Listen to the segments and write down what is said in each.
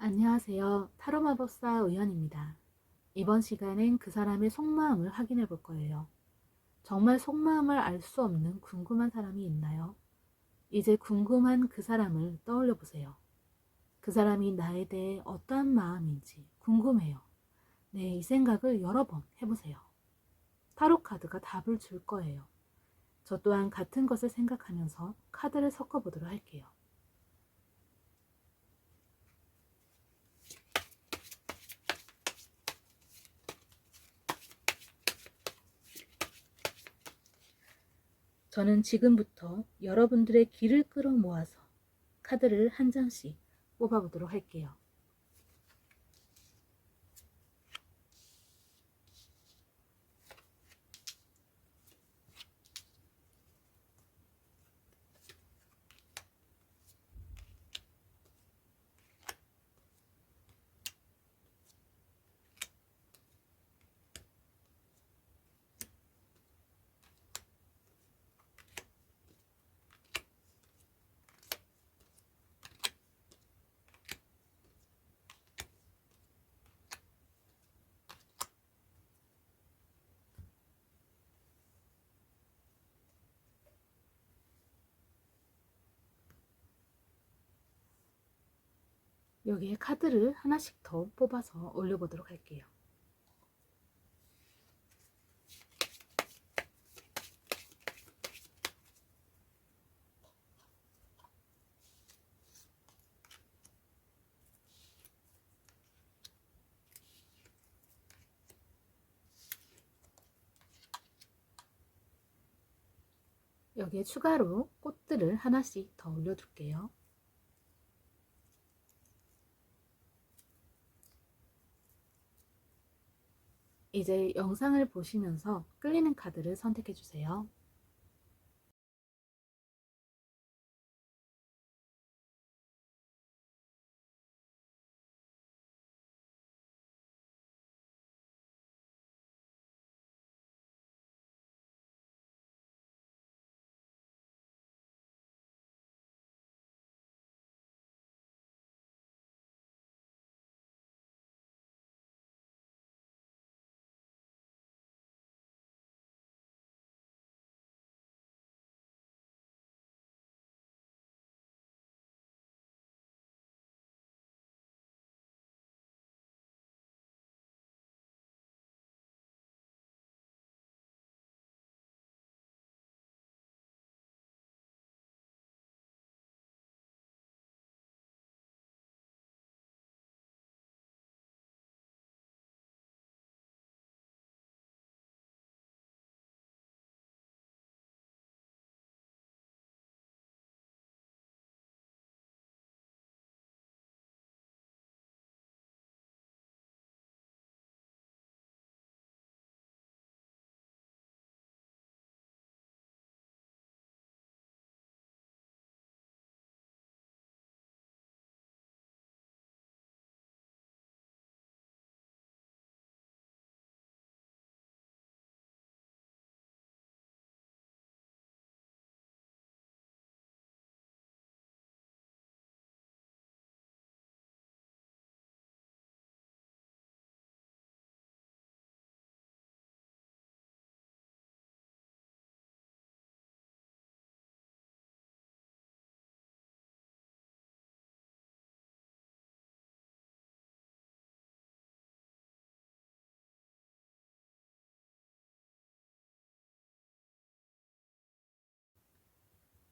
안녕하세요. 타로마법사 의연입니다. 이번 시간엔 그 사람의 속마음을 확인해 볼 거예요. 정말 속마음을 알 수 없는 궁금한 사람이 있나요? 이제 궁금한 그 사람을 떠올려 보세요. 그 사람이 나에 대해 어떠한 마음인지 궁금해요. 네, 이 생각을 여러 번 해보세요. 타로 카드가 답을 줄 거예요. 저 또한 같은 것을 생각하면서 카드를 섞어 보도록 할게요. 저는 지금부터 여러분들의 기를 끌어모아서 카드를 한 장씩 뽑아보도록 할게요. 여기에 카드를 하나씩 더 뽑아서 올려보도록 할게요. 여기에 추가로 꽃들을 하나씩 더 올려줄게요. 이제 영상을 보시면서 끌리는 카드를 선택해 주세요.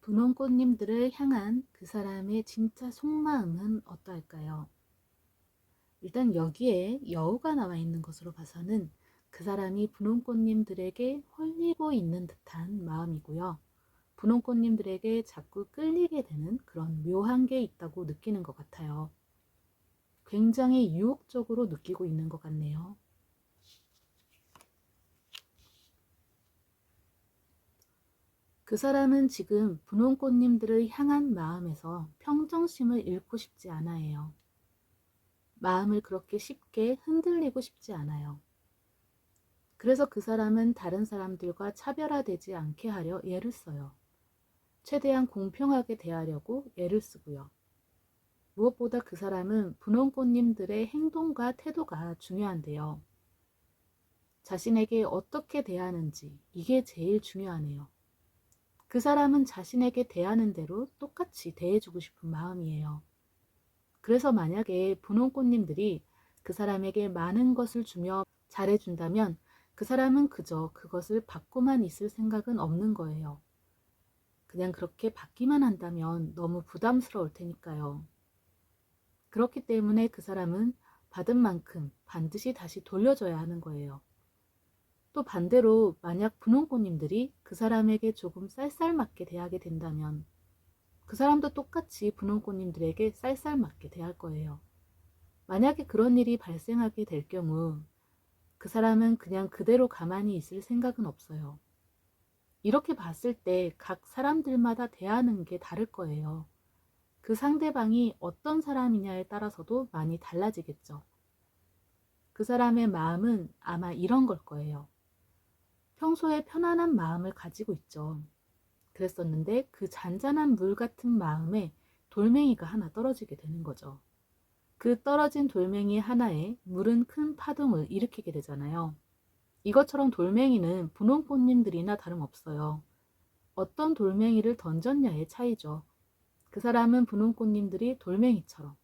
분홍꽃님들을 향한 그 사람의 진짜 속마음은 어떠할까요? 일단 여기에 여우가 나와 있는 것으로 봐서는 그 사람이 분홍꽃님들에게 홀리고 있는 듯한 마음이고요. 분홍꽃님들에게 자꾸 끌리게 되는 그런 묘한 게 있다고 느끼는 것 같아요. 굉장히 유혹적으로 느끼고 있는 것 같네요. 그 사람은 지금 분홍꽃님들을 향한 마음에서 평정심을 잃고 싶지 않아요. 마음을 그렇게 쉽게 흔들리고 싶지 않아요. 그래서 그 사람은 다른 사람들과 차별화되지 않게 하려 애를 써요. 최대한 공평하게 대하려고 애를 쓰고요. 무엇보다 그 사람은 분홍꽃님들의 행동과 태도가 중요한데요. 자신에게 어떻게 대하는지 이게 제일 중요하네요. 그 사람은 자신에게 대하는 대로 똑같이 대해주고 싶은 마음이에요. 그래서 만약에 분홍꽃님들이 그 사람에게 많은 것을 주며 잘해준다면 그 사람은 그저 그것을 받고만 있을 생각은 없는 거예요. 그냥 그렇게 받기만 한다면 너무 부담스러울 테니까요. 그렇기 때문에 그 사람은 받은 만큼 반드시 다시 돌려줘야 하는 거예요. 또 반대로 만약 분홍꽃님들이 그 사람에게 조금 쌀쌀맞게 대하게 된다면 그 사람도 똑같이 분홍꽃님들에게 쌀쌀맞게 대할 거예요. 만약에 그런 일이 발생하게 될 경우 그 사람은 그냥 그대로 가만히 있을 생각은 없어요. 이렇게 봤을 때 각 사람들마다 대하는 게 다를 거예요. 그 상대방이 어떤 사람이냐에 따라서도 많이 달라지겠죠. 그 사람의 마음은 아마 이런 걸 거예요. 평소에 편안한 마음을 가지고 있죠. 그랬었는데 그 잔잔한 물 같은 마음에 돌멩이가 하나 떨어지게 되는 거죠. 그 떨어진 돌멩이 하나에 물은 큰 파동을 일으키게 되잖아요. 이것처럼 돌멩이는 분홍꽃님들이나 다름없어요. 어떤 돌멩이를 던졌냐의 차이죠. 그 사람은 분홍꽃님들이 돌멩이처럼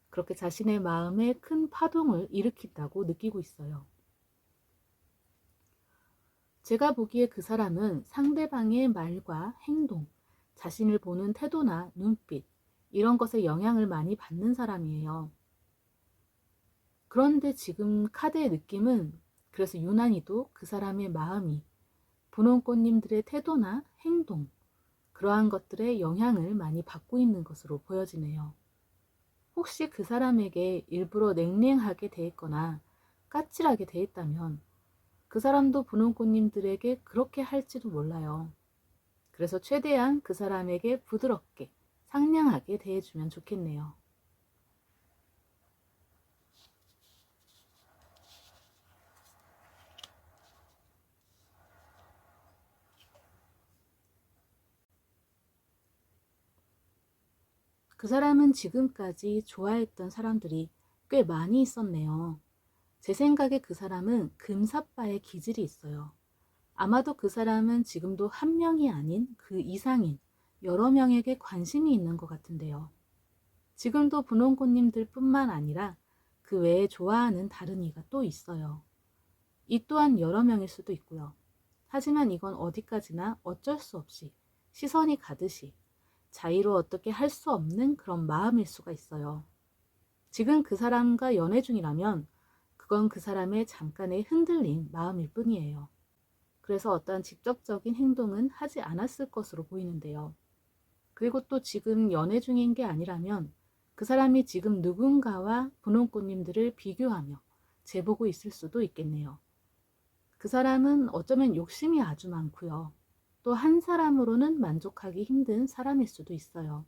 그렇게 자신의 마음에 큰 파동을 일으킨다고 느끼고 있어요. 제가 보기에 그 사람은 상대방의 말과 행동, 자신을 보는 태도나 눈빛, 이런 것에 영향을 많이 받는 사람이에요. 그런데 지금 카드의 느낌은 그래서 유난히도 그 사람의 마음이 분홍꽃님들의 태도나 행동, 그러한 것들에 영향을 많이 받고 있는 것으로 보여지네요. 혹시 그 사람에게 일부러 냉랭하게 대했거나 까칠하게 대했다면 그 사람도 분홍꽃님들에게 그렇게 할지도 몰라요. 그래서 최대한 그 사람에게 부드럽게, 상냥하게 대해주면 좋겠네요. 그 사람은 지금까지 좋아했던 사람들이 꽤 많이 있었네요. 제 생각에 그 사람은 금사빠의 기질이 있어요. 아마도 그 사람은 지금도 한 명이 아닌 그 이상인 여러 명에게 관심이 있는 것 같은데요. 지금도 분홍꽃님들 뿐만 아니라 그 외에 좋아하는 다른 이가 또 있어요. 이 또한 여러 명일 수도 있고요. 하지만 이건 어디까지나 어쩔 수 없이 시선이 가듯이 자의로 어떻게 할 수 없는 그런 마음일 수가 있어요. 지금 그 사람과 연애 중이라면 그건 그 사람의 잠깐의 흔들린 마음일 뿐이에요. 그래서 어떠한 직접적인 행동은 하지 않았을 것으로 보이는데요. 그리고 또 지금 연애 중인 게 아니라면 그 사람이 지금 누군가와 분홍꽃님들을 비교하며 재보고 있을 수도 있겠네요. 그 사람은 어쩌면 욕심이 아주 많고요. 또 한 사람으로는 만족하기 힘든 사람일 수도 있어요.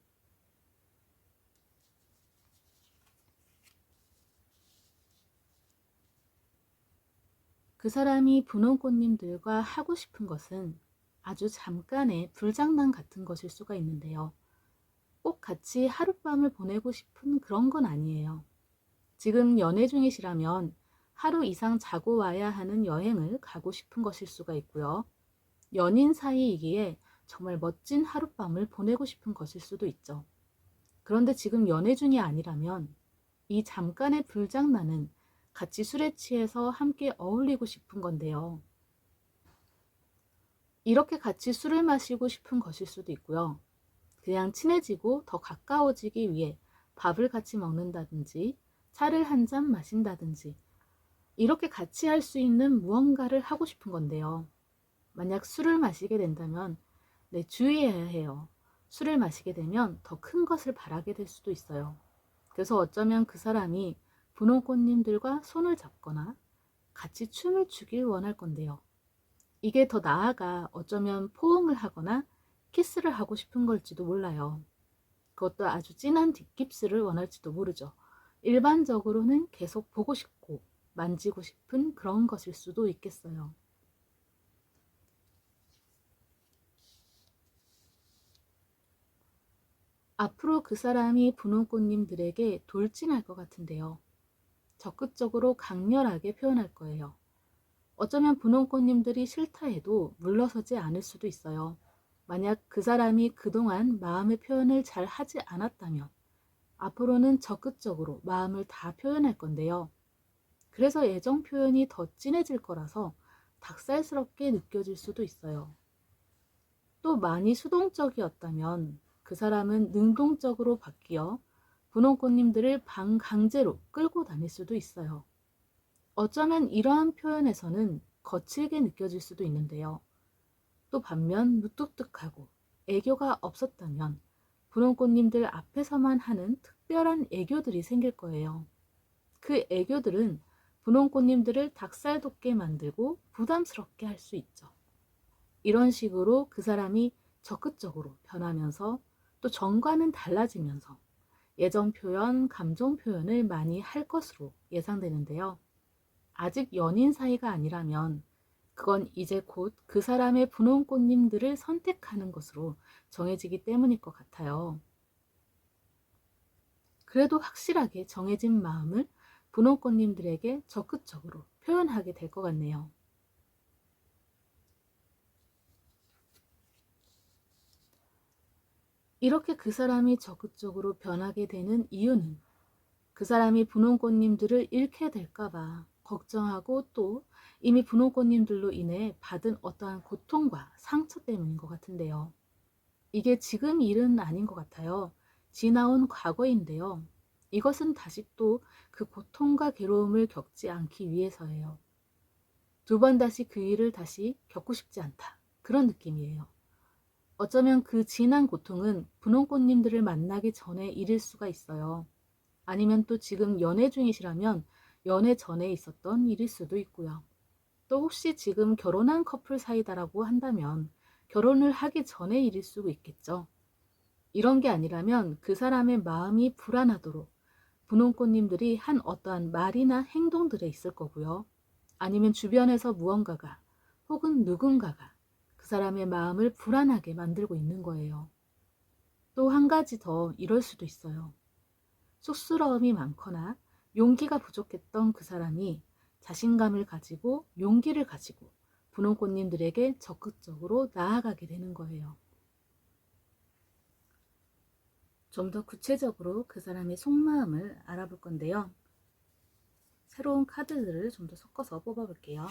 그 사람이 분홍꽃님들과 하고 싶은 것은 아주 잠깐의 불장난 같은 것일 수가 있는데요. 꼭 같이 하룻밤을 보내고 싶은 그런 건 아니에요. 지금 연애 중이시라면 하루 이상 자고 와야 하는 여행을 가고 싶은 것일 수가 있고요. 연인 사이이기에 정말 멋진 하룻밤을 보내고 싶은 것일 수도 있죠. 그런데 지금 연애 중이 아니라면 이 잠깐의 불장난은 같이 술에 취해서 함께 어울리고 싶은 건데요. 이렇게 같이 술을 마시고 싶은 것일 수도 있고요. 그냥 친해지고 더 가까워지기 위해 밥을 같이 먹는다든지 차를 한 잔 마신다든지 이렇게 같이 할 수 있는 무언가를 하고 싶은 건데요. 만약 술을 마시게 된다면 주의해야 해요. 술을 마시게 되면 더 큰 것을 바라게 될 수도 있어요. 그래서 어쩌면 그 사람이 분홍꽃님들과 손을 잡거나 같이 춤을 추길 원할 건데요. 이게 더 나아가 어쩌면 포옹을 하거나 키스를 하고 싶은 걸지도 몰라요. 그것도 아주 진한 딥키스를 원할지도 모르죠. 일반적으로는 계속 보고 싶고 만지고 싶은 그런 것일 수도 있겠어요. 앞으로 그 사람이 분홍꽃님들에게 돌진할 것 같은데요. 적극적으로 강렬하게 표현할 거예요. 어쩌면 분홍꽃님들이 싫다 해도 물러서지 않을 수도 있어요. 만약 그 사람이 그동안 마음의 표현을 잘 하지 않았다면 앞으로는 적극적으로 마음을 다 표현할 건데요. 그래서 애정 표현이 더 진해질 거라서 닭살스럽게 느껴질 수도 있어요. 또 많이 수동적이었다면 그 사람은 능동적으로 바뀌어 분홍꽃님들을 반강제로 끌고 다닐 수도 있어요. 어쩌면 이러한 표현에서는 거칠게 느껴질 수도 있는데요. 또 반면 무뚝뚝하고 애교가 없었다면 분홍꽃님들 앞에서만 하는 특별한 애교들이 생길 거예요. 그 애교들은 분홍꽃님들을 닭살 돋게 만들고 부담스럽게 할 수 있죠. 이런 식으로 그 사람이 적극적으로 변하면서 또 전과는 달라지면서 애정 표현, 감정 표현을 많이 할 것으로 예상되는데요. 아직 연인 사이가 아니라면 그건 이제 곧 그 사람의 분홍꽃님들을 선택하는 것으로 정해지기 때문일 것 같아요. 그래도 확실하게 정해진 마음을 분홍꽃님들에게 적극적으로 표현하게 될 것 같네요. 이렇게 그 사람이 적극적으로 변하게 되는 이유는 그 사람이 분홍꽃님들을 잃게 될까봐 걱정하고 또 이미 분홍꽃님들로 인해 받은 어떠한 고통과 상처 때문인 것 같은데요. 이게 지금 일은 아닌 것 같아요. 지나온 과거인데요. 이것은 다시 또 그 고통과 괴로움을 겪지 않기 위해서예요. 두 번 다시 그 일을 다시 겪고 싶지 않다. 그런 느낌이에요. 어쩌면 그 진한 고통은 분홍꽃님들을 만나기 전에 일일 수가 있어요. 아니면 또 지금 연애 중이시라면 연애 전에 있었던 일일 수도 있고요. 또 혹시 지금 결혼한 커플 사이다라고 한다면 결혼을 하기 전의 일일 수도 있겠죠. 이런 게 아니라면 그 사람의 마음이 불안하도록 분홍꽃님들이 한 어떠한 말이나 행동들에 있을 거고요. 아니면 주변에서 무언가가 혹은 누군가가 그 사람의 마음을 불안하게 만들고 있는 거예요. 또 한 가지 더 이럴 수도 있어요. 쑥스러움이 많거나 용기가 부족했던 그 사람이 자신감을 가지고 용기를 가지고 분홍꽃님들에게 적극적으로 나아가게 되는 거예요. 좀 더 구체적으로 그 사람의 속마음을 알아볼 건데요. 새로운 카드들을 좀 더 섞어서 뽑아볼게요.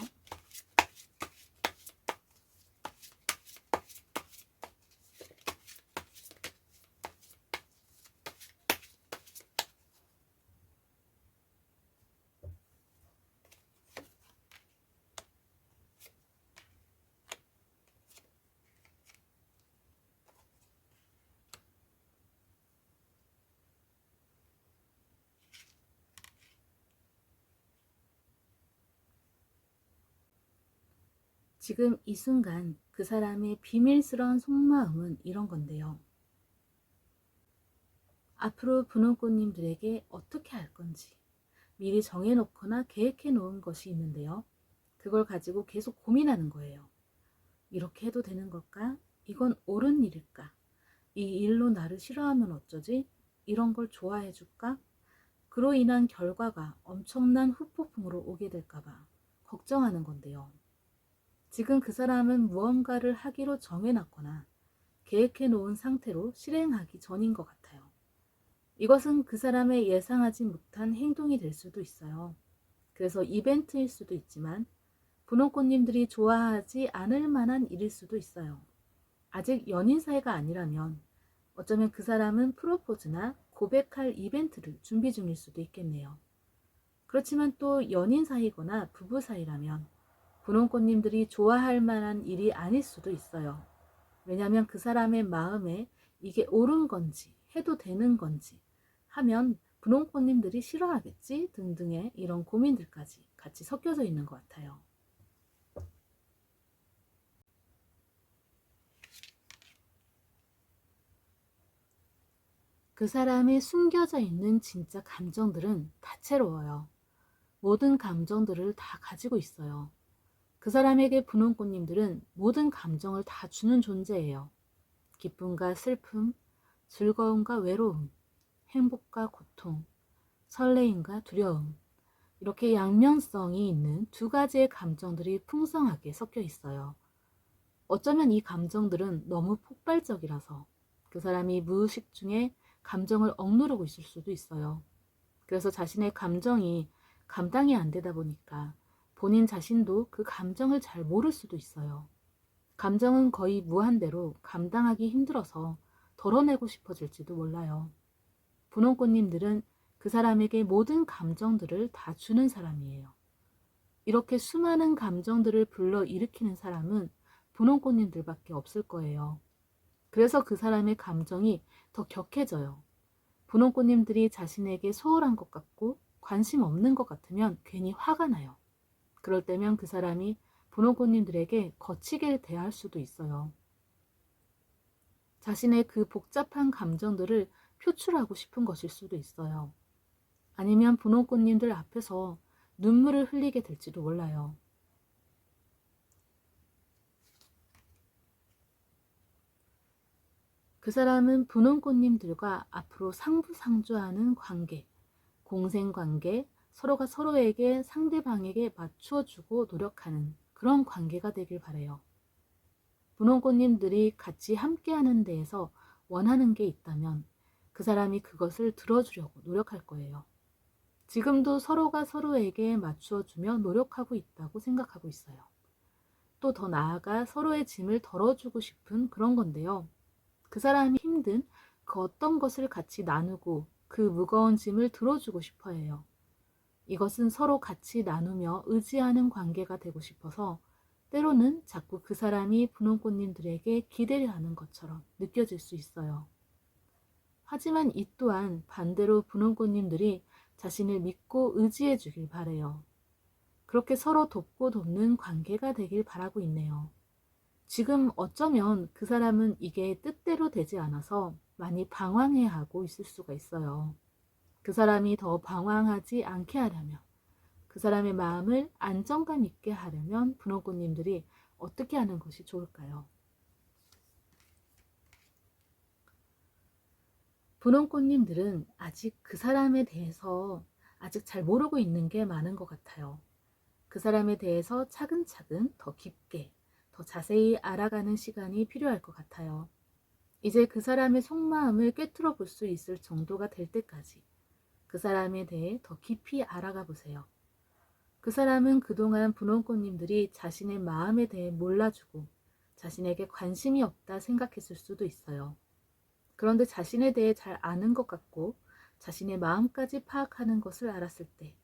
지금 이 순간 그 사람의 비밀스러운 속마음은 이런 건데요. 앞으로 분홍꽃님들에게 어떻게 할 건지 미리 정해놓거나 계획해 놓은 것이 있는데요. 그걸 가지고 계속 고민하는 거예요. 이렇게 해도 되는 걸까? 이건 옳은 일일까? 이 일로 나를 싫어하면 어쩌지? 이런 걸 좋아해 줄까? 그로 인한 결과가 엄청난 후폭풍으로 오게 될까봐 걱정하는 건데요. 지금 그 사람은 무언가를 하기로 정해놨거나 계획해 놓은 상태로 실행하기 전인 것 같아요. 이것은 그 사람의 예상하지 못한 행동이 될 수도 있어요. 그래서 이벤트일 수도 있지만 분홍꽃님들이 좋아하지 않을 만한 일일 수도 있어요. 아직 연인 사이가 아니라면 어쩌면 그 사람은 프로포즈나 고백할 이벤트를 준비 중일 수도 있겠네요. 그렇지만 또 연인 사이거나 부부 사이라면 분홍꽃님들이 좋아할 만한 일이 아닐 수도 있어요. 왜냐하면 그 사람의 마음에 이게 옳은 건지 해도 되는 건지 하면 분홍꽃님들이 싫어하겠지 등등의 이런 고민들까지 같이 섞여져 있는 것 같아요. 그 사람의 숨겨져 있는 진짜 감정들은 다채로워요. 모든 감정들을 다 가지고 있어요. 그 사람에게 분홍꽃님들은 모든 감정을 다 주는 존재예요. 기쁨과 슬픔, 즐거움과 외로움, 행복과 고통, 설레임과 두려움, 이렇게 양면성이 있는 두 가지의 감정들이 풍성하게 섞여 있어요. 어쩌면 이 감정들은 너무 폭발적이라서 그 사람이 무의식 중에 감정을 억누르고 있을 수도 있어요. 그래서 자신의 감정이 감당이 안 되다 보니까 본인 자신도 그 감정을 잘 모를 수도 있어요. 감정은 거의 무한대로 감당하기 힘들어서 덜어내고 싶어질지도 몰라요. 분홍꽃님들은 그 사람에게 모든 감정들을 다 주는 사람이에요. 이렇게 수많은 감정들을 불러일으키는 사람은 분홍꽃님들밖에 없을 거예요. 그래서 그 사람의 감정이 더 격해져요. 분홍꽃님들이 자신에게 소홀한 것 같고 관심 없는 것 같으면 괜히 화가 나요. 그럴 때면 그 사람이 분홍꽃님들에게 거치게 대할 수도 있어요. 자신의 그 복잡한 감정들을 표출하고 싶은 것일 수도 있어요. 아니면 분홍꽃님들 앞에서 눈물을 흘리게 될지도 몰라요. 그 사람은 분홍꽃님들과 앞으로 상부상조하는 관계, 공생관계, 서로가 서로에게 상대방에게 맞추어주고 노력하는 그런 관계가 되길 바래요. 분홍꽃님들이 같이 함께하는 데에서 원하는 게 있다면 그 사람이 그것을 들어주려고 노력할 거예요. 지금도 서로가 서로에게 맞추어주며 노력하고 있다고 생각하고 있어요. 또 더 나아가 서로의 짐을 덜어주고 싶은 그런 건데요. 그 사람이 힘든 그 어떤 것을 같이 나누고 그 무거운 짐을 들어주고 싶어 해요. 이것은 서로 같이 나누며 의지하는 관계가 되고 싶어서 때로는 자꾸 그 사람이 분홍꽃님들에게 기대를 하는 것처럼 느껴질 수 있어요. 하지만 이 또한 반대로 분홍꽃님들이 자신을 믿고 의지해 주길 바래요. 그렇게 서로 돕고 돕는 관계가 되길 바라고 있네요. 지금 어쩌면 그 사람은 이게 뜻대로 되지 않아서 많이 방황해하고 있을 수가 있어요. 그 사람이 더 방황하지 않게 하려면, 그 사람의 마음을 안정감 있게 하려면 분홍꽃님들이 어떻게 하는 것이 좋을까요? 분홍꽃님들은 아직 그 사람에 대해서 아직 잘 모르고 있는 게 많은 것 같아요. 그 사람에 대해서 차근차근 더 깊게, 더 자세히 알아가는 시간이 필요할 것 같아요. 이제 그 사람의 속마음을 꿰뚫어 볼 수 있을 정도가 될 때까지 그 사람에 대해 더 깊이 알아가 보세요. 그 사람은 그동안 분홍꽃님들이 자신의 마음에 대해 몰라주고 자신에게 관심이 없다 생각했을 수도 있어요. 그런데 자신에 대해 잘 아는 것 같고 자신의 마음까지 파악하는 것을 알았을 때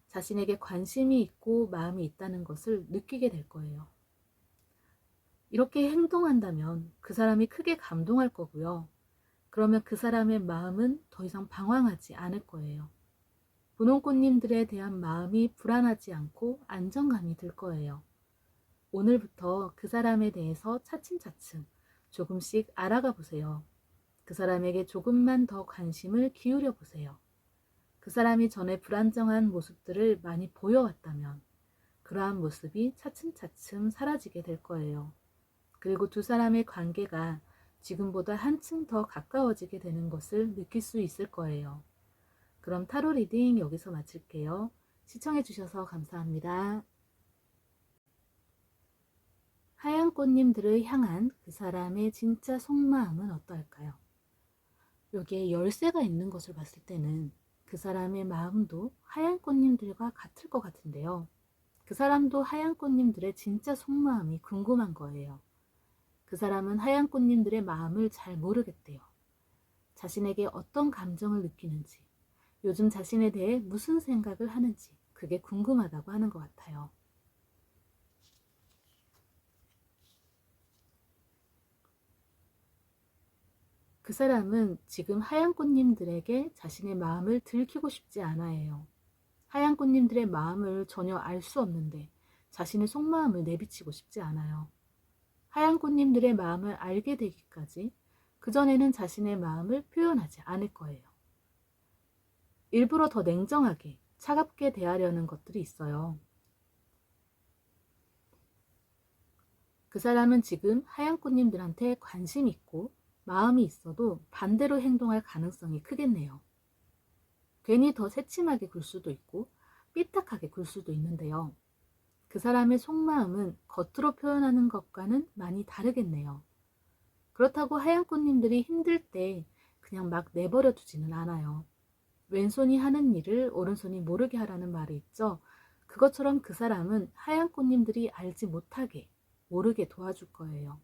자신에게 관심이 있고 마음이 있다는 것을 느끼게 될 거예요. 이렇게 행동한다면 그 사람이 크게 감동할 거고요. 그러면 그 사람의 마음은 더 이상 방황하지 않을 거예요. 분홍꽃님들에 대한 마음이 불안하지 않고 안정감이 들 거예요. 오늘부터 그 사람에 대해서 차츰차츰 조금씩 알아가 보세요. 그 사람에게 조금만 더 관심을 기울여 보세요. 그 사람이 전에 불안정한 모습들을 많이 보여왔다면 그러한 모습이 차츰차츰 사라지게 될 거예요. 그리고 두 사람의 관계가 지금보다 한층 더 가까워지게 되는 것을 느낄 수 있을 거예요. 그럼 타로 리딩 여기서 마칠게요. 시청해주셔서 감사합니다. 하얀 꽃님들을 향한 그 사람의 진짜 속마음은 어떨까요? 여기에 열쇠가 있는 것을 봤을 때는 그 사람의 마음도 하얀 꽃님들과 같을 것 같은데요. 그 사람도 하얀 꽃님들의 진짜 속마음이 궁금한 거예요. 그 사람은 하얀 꽃님들의 마음을 잘 모르겠대요. 자신에게 어떤 감정을 느끼는지, 요즘 자신에 대해 무슨 생각을 하는지 그게 궁금하다고 하는 것 같아요. 그 사람은 지금 하얀 꽃님들에게 자신의 마음을 들키고 싶지 않아 해요. 하얀 꽃님들의 마음을 전혀 알 수 없는데 자신의 속마음을 내비치고 싶지 않아요. 하얀 꽃님들의 마음을 알게 되기까지 그전에는 자신의 마음을 표현하지 않을 거예요. 일부러 더 냉정하게, 차갑게 대하려는 것들이 있어요. 그 사람은 지금 하얀 꽃님들한테 관심 있고 마음이 있어도 반대로 행동할 가능성이 크겠네요. 괜히 더 새침하게 굴 수도 있고 삐딱하게 굴 수도 있는데요. 그 사람의 속마음은 겉으로 표현하는 것과는 많이 다르겠네요. 그렇다고 하얀꽃님들이 힘들 때 그냥 막 내버려 두지는 않아요. 왼손이 하는 일을 오른손이 모르게 하라는 말이 있죠. 그것처럼 그 사람은 하얀꽃님들이 알지 못하게 모르게 도와줄 거예요.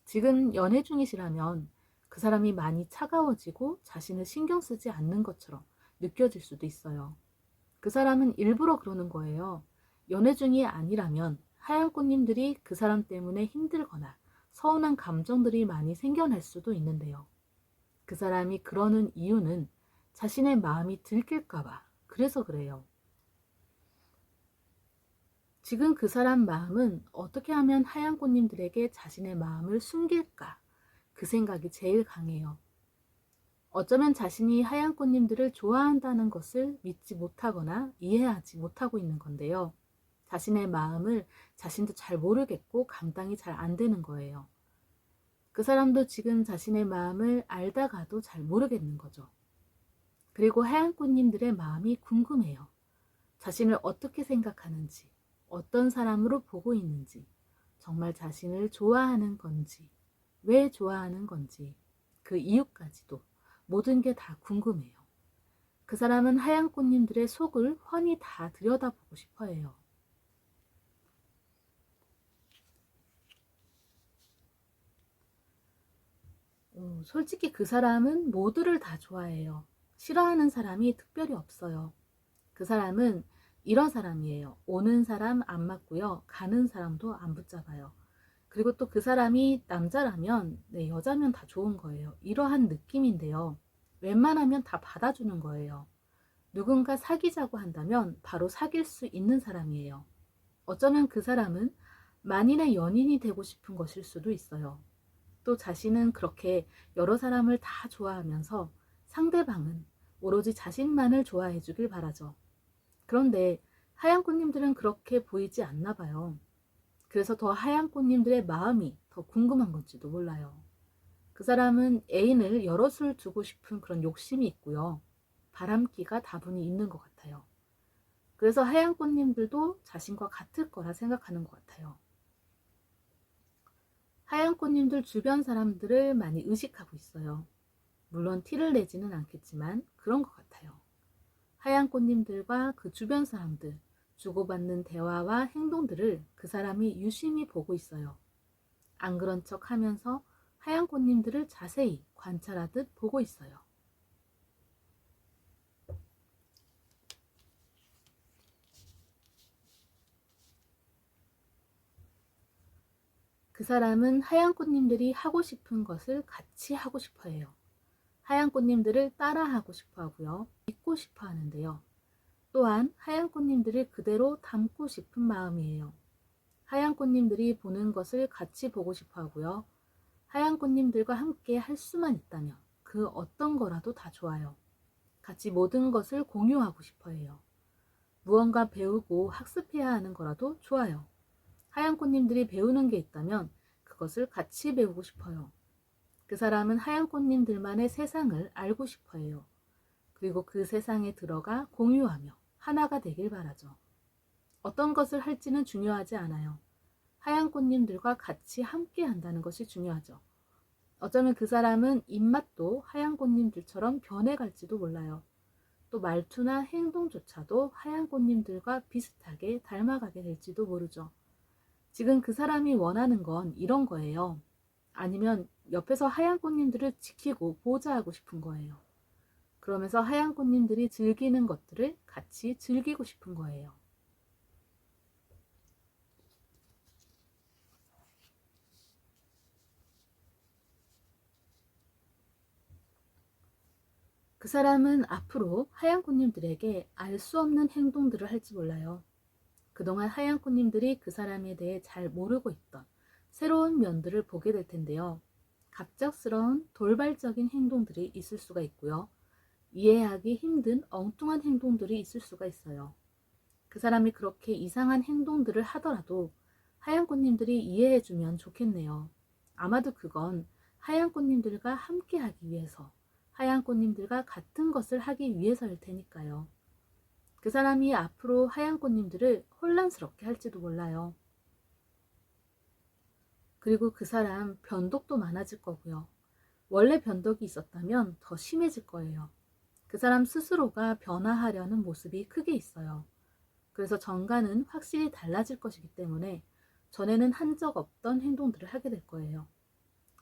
지금 연애 중이시라면 그 사람이 많이 차가워지고 자신을 신경 쓰지 않는 것처럼 느껴질 수도 있어요. 그 사람은 일부러 그러는 거예요. 연애 중이 아니라면 하얀꽃님들이 그 사람 때문에 힘들거나 서운한 감정들이 많이 생겨날 수도 있는데요. 그 사람이 그러는 이유는 자신의 마음이 들킬까봐 그래서 그래요. 지금 그 사람 마음은 어떻게 하면 하얀꽃님들에게 자신의 마음을 숨길까? 그 생각이 제일 강해요. 어쩌면 자신이 하얀꽃님들을 좋아한다는 것을 믿지 못하거나 이해하지 못하고 있는 건데요. 자신의 마음을 자신도 잘 모르겠고 감당이 잘 안 되는 거예요. 그 사람도 지금 자신의 마음을 알다가도 잘 모르겠는 거죠. 그리고 하얀꽃님들의 마음이 궁금해요. 자신을 어떻게 생각하는지, 어떤 사람으로 보고 있는지, 정말 자신을 좋아하는 건지, 왜 좋아하는 건지, 그 이유까지도 모든 게 다 궁금해요. 그 사람은 하얀꽃님들의 속을 훤히 다 들여다보고 싶어 해요. 솔직히 그 사람은 모두를 다 좋아해요. 싫어하는 사람이 특별히 없어요. 그 사람은 이런 사람이에요. 오는 사람 안 맞고요. 가는 사람도 안 붙잡아요. 그리고 또 그 사람이 남자라면 네, 여자면 다 좋은 거예요. 이러한 느낌인데요. 웬만하면 다 받아주는 거예요. 누군가 사귀자고 한다면 바로 사귈 수 있는 사람이에요. 어쩌면 그 사람은 만인의 연인이 되고 싶은 것일 수도 있어요. 또 자신은 그렇게 여러 사람을 다 좋아하면서 상대방은 오로지 자신만을 좋아해 주길 바라죠. 그런데 하얀 꽃님들은 그렇게 보이지 않나 봐요. 그래서 더 하얀 꽃님들의 마음이 더 궁금한 건지도 몰라요. 그 사람은 애인을 여럿을 두고 싶은 그런 욕심이 있고요. 바람기가 다분히 있는 것 같아요. 그래서 하얀 꽃님들도 자신과 같을 거라 생각하는 것 같아요. 하얀 꽃님들 주변 사람들을 많이 의식하고 있어요. 물론 티를 내지는 않겠지만 그런 것 같아요. 하얀 꽃님들과 그 주변 사람들, 주고받는 대화와 행동들을 그 사람이 유심히 보고 있어요. 안 그런 척 하면서 하얀 꽃님들을 자세히 관찰하듯 보고 있어요. 그 사람은 하얀 꽃님들이 하고 싶은 것을 같이 하고 싶어 해요. 하얀 꽃님들을 따라하고 싶어 하고요. 믿고 싶어 하는데요. 또한 하얀 꽃님들을 그대로 담고 싶은 마음이에요. 하얀 꽃님들이 보는 것을 같이 보고 싶어 하고요. 하얀 꽃님들과 함께 할 수만 있다면 그 어떤 거라도 다 좋아요. 같이 모든 것을 공유하고 싶어 해요. 무언가 배우고 학습해야 하는 거라도 좋아요. 하얀 꽃님들이 배우는 게 있다면 그것을 같이 배우고 싶어요. 그 사람은 하얀 꽃님들만의 세상을 알고 싶어 해요. 그리고 그 세상에 들어가 공유하며 하나가 되길 바라죠. 어떤 것을 할지는 중요하지 않아요. 하얀 꽃님들과 같이 함께 한다는 것이 중요하죠. 어쩌면 그 사람은 입맛도 하얀 꽃님들처럼 변해갈지도 몰라요. 또 말투나 행동조차도 하얀 꽃님들과 비슷하게 닮아가게 될지도 모르죠. 지금 그 사람이 원하는 건 이런 거예요. 아니면 옆에서 하얀 꽃님들을 지키고 보호자하고 싶은 거예요. 그러면서 하얀 꽃님들이 즐기는 것들을 같이 즐기고 싶은 거예요. 그 사람은 앞으로 하얀 꽃님들에게 알 수 없는 행동들을 할지 몰라요. 그동안 하얀 꽃님들이 그 사람에 대해 잘 모르고 있던 새로운 면들을 보게 될 텐데요. 갑작스러운 돌발적인 행동들이 있을 수가 있고요. 이해하기 힘든 엉뚱한 행동들이 있을 수가 있어요. 그 사람이 그렇게 이상한 행동들을 하더라도 하얀 꽃님들이 이해해주면 좋겠네요. 아마도 그건 하얀 꽃님들과 함께 하기 위해서, 하얀 꽃님들과 같은 것을 하기 위해서일 테니까요. 그 사람이 앞으로 하얀 꽃님들을 혼란스럽게 할지도 몰라요. 그리고 그 사람 변덕도 많아질 거고요. 원래 변덕이 있었다면 더 심해질 거예요. 그 사람 스스로가 변화하려는 모습이 크게 있어요. 그래서 정가는 확실히 달라질 것이기 때문에 전에는 한 적 없던 행동들을 하게 될 거예요.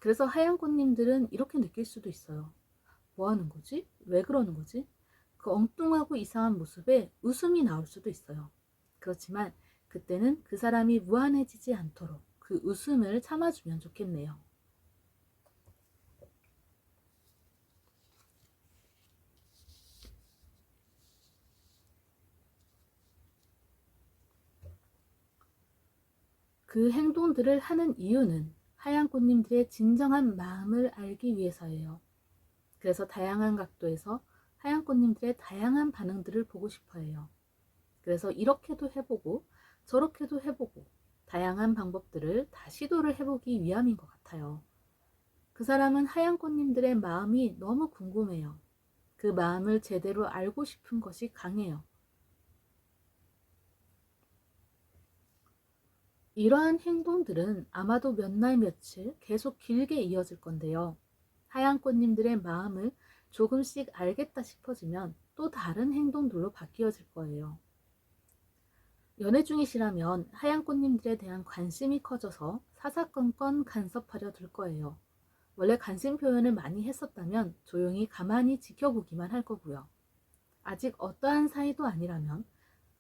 그래서 하얀 꽃님들은 이렇게 느낄 수도 있어요. 뭐 하는 거지? 왜 그러는 거지? 그 엉뚱하고 이상한 모습에 웃음이 나올 수도 있어요. 그렇지만 그때는 그 사람이 무한해지지 않도록 그 웃음을 참아주면 좋겠네요. 그 행동들을 하는 이유는 하얀 꽃님들의 진정한 마음을 알기 위해서예요. 그래서 다양한 각도에서 하얀 꽃님들의 다양한 반응들을 보고 싶어 해요. 그래서 이렇게도 해보고 저렇게도 해보고 다양한 방법들을 다 시도를 해보기 위함인 것 같아요. 그 사람은 하얀 꽃님들의 마음이 너무 궁금해요. 그 마음을 제대로 알고 싶은 것이 강해요. 이러한 행동들은 아마도 몇 날 며칠 계속 길게 이어질 건데요. 하얀 꽃님들의 마음을 조금씩 알겠다 싶어지면 또 다른 행동들로 바뀌어질 거예요. 연애 중이시라면 하얀 꽃님들에 대한 관심이 커져서 사사건건 간섭하려 들 거예요. 원래 관심 표현을 많이 했었다면 조용히 가만히 지켜보기만 할 거고요. 아직 어떠한 사이도 아니라면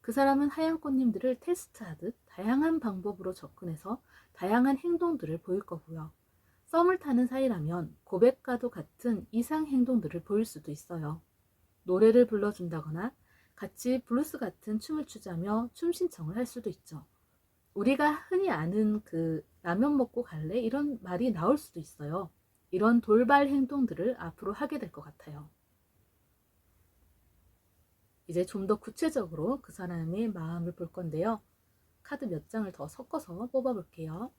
그 사람은 하얀 꽃님들을 테스트하듯 다양한 방법으로 접근해서 다양한 행동들을 보일 거고요. 썸을 타는 사이라면 고백과도 같은 이상 행동들을 보일 수도 있어요. 노래를 불러준다거나 같이 블루스 같은 춤을 추자며 춤 신청을 할 수도 있죠. 우리가 흔히 아는 그 라면 먹고 갈래? 이런 말이 나올 수도 있어요. 이런 돌발 행동들을 앞으로 하게 될 것 같아요. 이제 좀 더 구체적으로 그 사람의 마음을 볼 건데요. 카드 몇 장을 더 섞어서 뽑아 볼게요.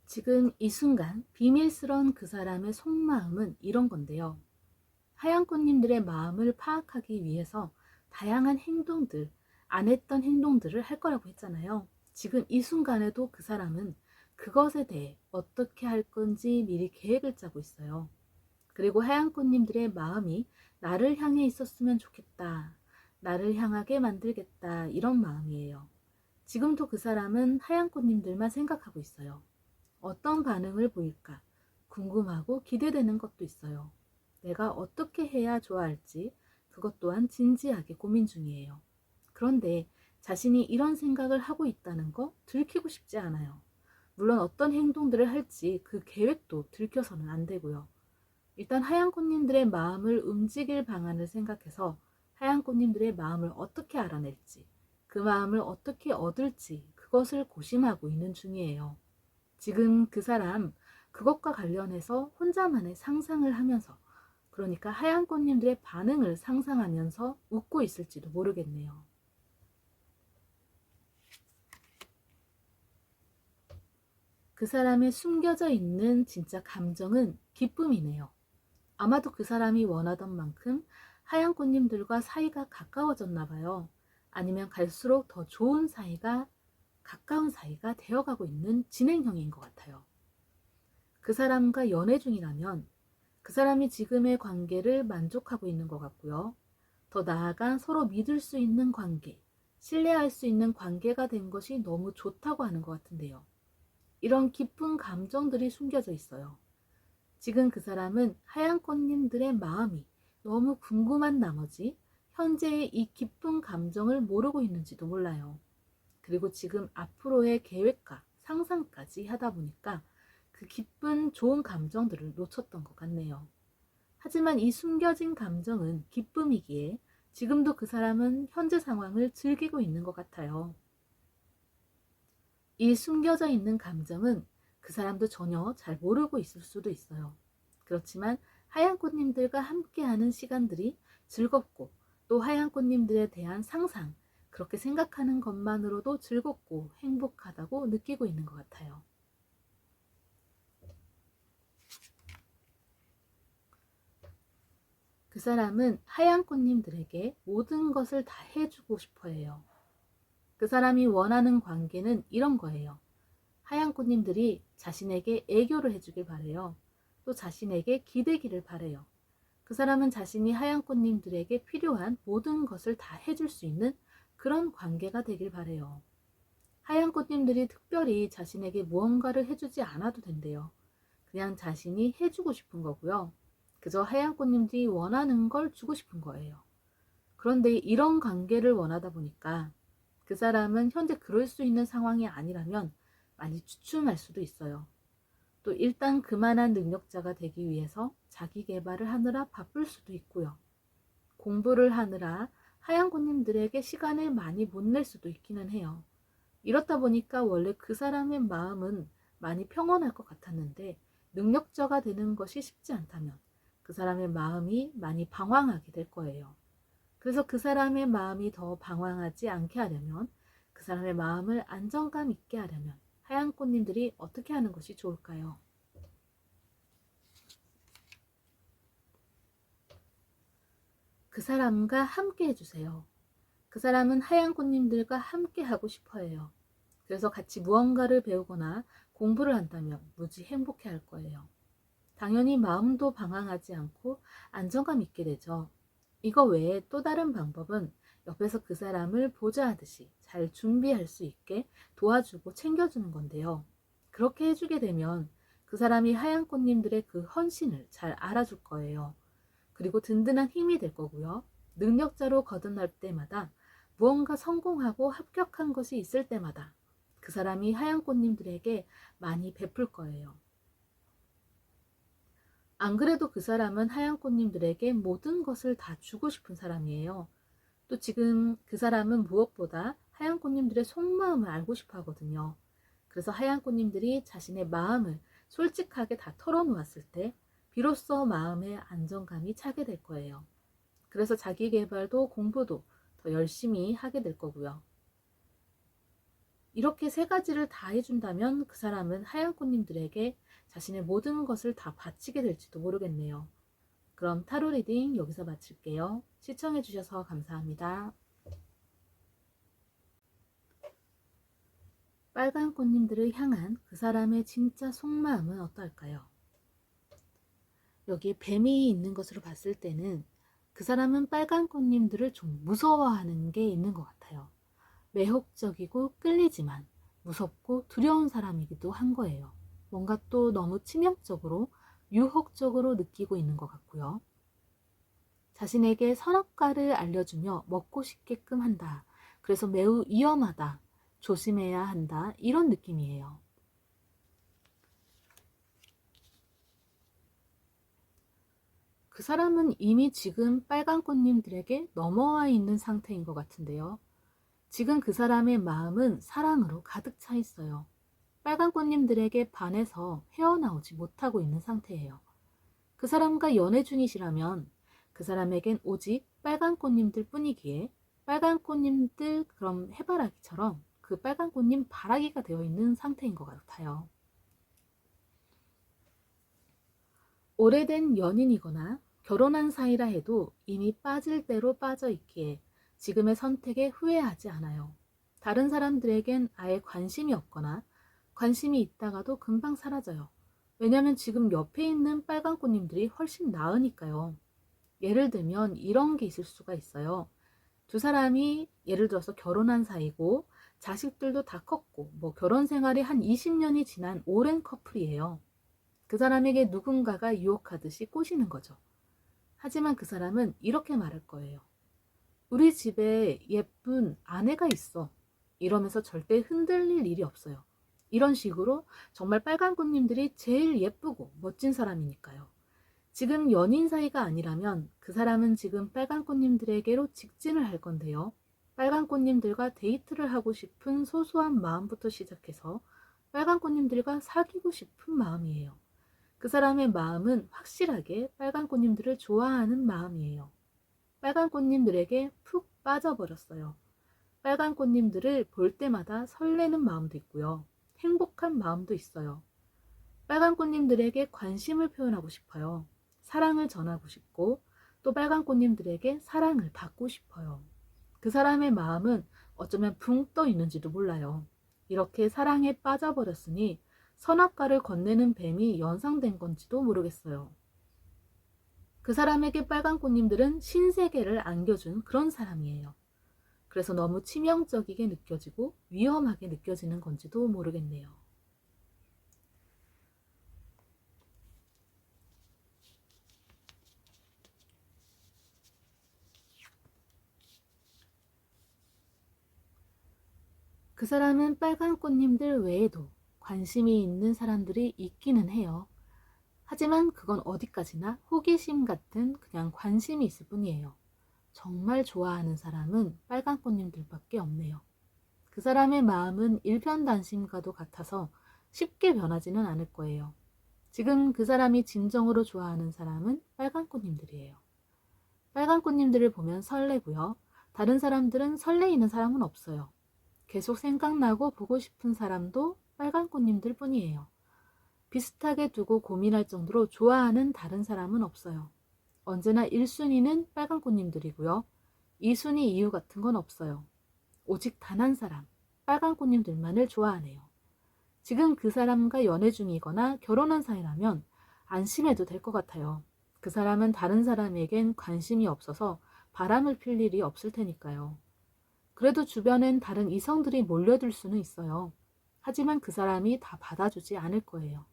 지금 이 순간 비밀스러운 그 사람의 속마음은 이런 건데요. 하얀 꽃님들의 마음을 파악하기 위해서 다양한 행동들, 안 했던 행동들을 할 거라고 했잖아요. 지금 이 순간에도 그 사람은 그것에 대해 어떻게 할 건지 미리 계획을 짜고 있어요. 그리고 하얀 꽃님들의 마음이 나를 향해 있었으면 좋겠다. 나를 향하게 만들겠다. 이런 마음이에요. 지금도 그 사람은 하얀 꽃님들만 생각하고 있어요. 어떤 반응을 보일까 궁금하고 기대되는 것도 있어요. 내가 어떻게 해야 좋아할지 그것 또한 진지하게 고민 중이에요. 그런데 자신이 이런 생각을 하고 있다는 거 들키고 싶지 않아요. 물론 어떤 행동들을 할지 그 계획도 들켜서는 안 되고요. 일단 하얀 꽃님들의 마음을 움직일 방안을 생각해서 하얀 꽃님들의 마음을 어떻게 알아낼지, 그 마음을 어떻게 얻을지 그것을 고심하고 있는 중이에요. 지금 그 사람 그것과 관련해서 혼자만의 상상을 하면서, 그러니까 하얀 꽃님들의 반응을 상상하면서 웃고 있을지도 모르겠네요. 그 사람의 숨겨져 있는 진짜 감정은 기쁨이네요. 아마도 그 사람이 원하던 만큼 하얀 꽃님들과 사이가 가까워졌나 봐요. 아니면 갈수록 더 좋은 사이가, 가까운 사이가 되어가고 있는 진행형인 것 같아요. 그 사람과 연애 중이라면 그 사람이 지금의 관계를 만족하고 있는 것 같고요. 더 나아가 서로 믿을 수 있는 관계, 신뢰할 수 있는 관계가 된 것이 너무 좋다고 하는 것 같은데요. 이런 깊은 감정들이 숨겨져 있어요. 지금 그 사람은 하얀 꽃님들의 마음이 너무 궁금한 나머지 현재의 이 깊은 감정을 모르고 있는지도 몰라요. 그리고 지금 앞으로의 계획과 상상까지 하다 보니까 그 기쁜 좋은 감정들을 놓쳤던 것 같네요. 하지만 이 숨겨진 감정은 기쁨이기에 지금도 그 사람은 현재 상황을 즐기고 있는 것 같아요. 이 숨겨져 있는 감정은 그 사람도 전혀 잘 모르고 있을 수도 있어요. 그렇지만 하얀 꽃님들과 함께하는 시간들이 즐겁고 또 하얀 꽃님들에 대한 상상, 그렇게 생각하는 것만으로도 즐겁고 행복하다고 느끼고 있는 것 같아요. 그 사람은 하얀 꽃님들에게 모든 것을 다 해주고 싶어 해요. 그 사람이 원하는 관계는 이런 거예요. 하얀 꽃님들이 자신에게 애교를 해주길 바래요. 또 자신에게 기대기를 바래요. 그 사람은 자신이 하얀 꽃님들에게 필요한 모든 것을 다 해줄 수 있는 그런 관계가 되길 바래요. 하얀 꽃님들이 특별히 자신에게 무언가를 해주지 않아도 된대요. 그냥 자신이 해주고 싶은 거고요. 그저 하얀 꽃님들이 원하는 걸 주고 싶은 거예요. 그런데 이런 관계를 원하다 보니까 그 사람은 현재 그럴 수 있는 상황이 아니라면 많이 주춤할 수도 있어요. 또 일단 그만한 능력자가 되기 위해서 자기 개발을 하느라 바쁠 수도 있고요. 공부를 하느라 하얀 꽃님들에게 시간을 많이 못 낼 수도 있기는 해요. 이렇다 보니까 원래 그 사람의 마음은 많이 평온할 것 같았는데 능력자가 되는 것이 쉽지 않다면 그 사람의 마음이 많이 방황하게 될 거예요. 그래서 그 사람의 마음이 더 방황하지 않게 하려면, 그 사람의 마음을 안정감 있게 하려면 하얀 꽃님들이 어떻게 하는 것이 좋을까요? 그 사람과 함께 해주세요. 그 사람은 하얀 꽃님들과 함께 하고 싶어 해요. 그래서 같이 무언가를 배우거나 공부를 한다면 무지 행복해 할 거예요. 당연히 마음도 방황하지 않고 안정감 있게 되죠. 이거 외에 또 다른 방법은 옆에서 그 사람을 보좌하듯이 잘 준비할 수 있게 도와주고 챙겨주는 건데요. 그렇게 해주게 되면 그 사람이 하얀 꽃님들의 그 헌신을 잘 알아줄 거예요. 그리고 든든한 힘이 될 거고요. 능력자로 거듭날 때마다 무언가 성공하고 합격한 것이 있을 때마다 그 사람이 하얀 꽃님들에게 많이 베풀 거예요. 안 그래도 그 사람은 하얀 꽃님들에게 모든 것을 다 주고 싶은 사람이에요. 또 지금 그 사람은 무엇보다 하얀 꽃님들의 속마음을 알고 싶어 하거든요. 그래서 하얀 꽃님들이 자신의 마음을 솔직하게 다 털어놓았을 때 비로소 마음의 안정감이 차게 될 거예요. 그래서 자기 개발도 공부도 더 열심히 하게 될 거고요. 이렇게 세 가지를 다 해준다면 그 사람은 하얀 꽃님들에게 자신의 모든 것을 다 바치게 될지도 모르겠네요. 그럼 타로 리딩 여기서 마칠게요. 시청해주셔서 감사합니다. 빨간 꽃님들을 향한 그 사람의 진짜 속마음은 어떨까요? 여기 뱀이 있는 것으로 봤을 때는 그 사람은 빨간 꽃님들을 좀 무서워하는 게 있는 것 같아요. 매혹적이고 끌리지만 무섭고 두려운 사람이기도 한 거예요. 뭔가 또 너무 치명적으로 유혹적으로 느끼고 있는 것 같고요. 자신에게 선악과를 알려주며 먹고 싶게끔 한다. 그래서 매우 위험하다. 조심해야 한다. 이런 느낌이에요. 그 사람은 이미 지금 빨간 꽃님들에게 넘어와 있는 상태인 것 같은데요. 지금 그 사람의 마음은 사랑으로 가득 차 있어요. 빨간 꽃님들에게 반해서 헤어나오지 못하고 있는 상태예요. 그 사람과 연애 중이시라면 그 사람에겐 오직 빨간 꽃님들 뿐이기에 빨간 꽃님들 그럼 해바라기처럼 그 빨간 꽃님 바라기가 되어 있는 상태인 것 같아요. 오래된 연인이거나 결혼한 사이라 해도 이미 빠질 대로 빠져 있기에 지금의 선택에 후회하지 않아요. 다른 사람들에겐 아예 관심이 없거나 관심이 있다가도 금방 사라져요. 왜냐하면 지금 옆에 있는 빨간 꽃님들이 훨씬 나으니까요. 예를 들면 이런 게 있을 수가 있어요. 두 사람이 예를 들어서 결혼한 사이고 자식들도 다 컸고 뭐 결혼 생활이 한 20년이 지난 오랜 커플이에요. 그 사람에게 누군가가 유혹하듯이 꼬시는 거죠. 하지만 그 사람은 이렇게 말할 거예요. 우리 집에 예쁜 아내가 있어. 이러면서 절대 흔들릴 일이 없어요. 이런 식으로 정말 빨간 꽃님들이 제일 예쁘고 멋진 사람이니까요. 지금 연인 사이가 아니라면 그 사람은 지금 빨간 꽃님들에게로 직진을 할 건데요. 빨간 꽃님들과 데이트를 하고 싶은 소소한 마음부터 시작해서 빨간 꽃님들과 사귀고 싶은 마음이에요. 그 사람의 마음은 확실하게 빨간 꽃님들을 좋아하는 마음이에요. 빨간 꽃님들에게 푹 빠져버렸어요. 빨간 꽃님들을 볼 때마다 설레는 마음도 있고요. 행복한 마음도 있어요. 빨간 꽃님들에게 관심을 표현하고 싶어요. 사랑을 전하고 싶고 또 빨간 꽃님들에게 사랑을 받고 싶어요. 그 사람의 마음은 어쩌면 붕 떠 있는지도 몰라요. 이렇게 사랑에 빠져버렸으니 선악과를 건네는 뱀이 연상된 건지도 모르겠어요. 그 사람에게 빨간 꽃님들은 신세계를 안겨준 그런 사람이에요. 그래서 너무 치명적이게 느껴지고 위험하게 느껴지는 건지도 모르겠네요. 그 사람은 빨간 꽃님들 외에도 관심이 있는 사람들이 있기는 해요. 하지만 그건 어디까지나 호기심 같은 그냥 관심이 있을 뿐이에요. 정말 좋아하는 사람은 빨간 꽃님들밖에 없네요. 그 사람의 마음은 일편단심과도 같아서 쉽게 변하지는 않을 거예요. 지금 그 사람이 진정으로 좋아하는 사람은 빨간 꽃님들이에요. 빨간 꽃님들을 보면 설레고요. 다른 사람들은 설레이는 사람은 없어요. 계속 생각나고 보고 싶은 사람도 빨간 꽃님들 뿐이에요. 비슷하게 두고 고민할 정도로 좋아하는 다른 사람은 없어요. 언제나 1순위는 빨간 꽃님들이고요. 2순위 이유 같은 건 없어요. 오직 단 한 사람, 빨간 꽃님들만을 좋아하네요. 지금 그 사람과 연애 중이거나 결혼한 사이라면 안심해도 될 것 같아요. 그 사람은 다른 사람에겐 관심이 없어서 바람을 필 일이 없을 테니까요. 그래도 주변엔 다른 이성들이 몰려들 수는 있어요. 하지만 그 사람이 다 받아주지 않을 거예요.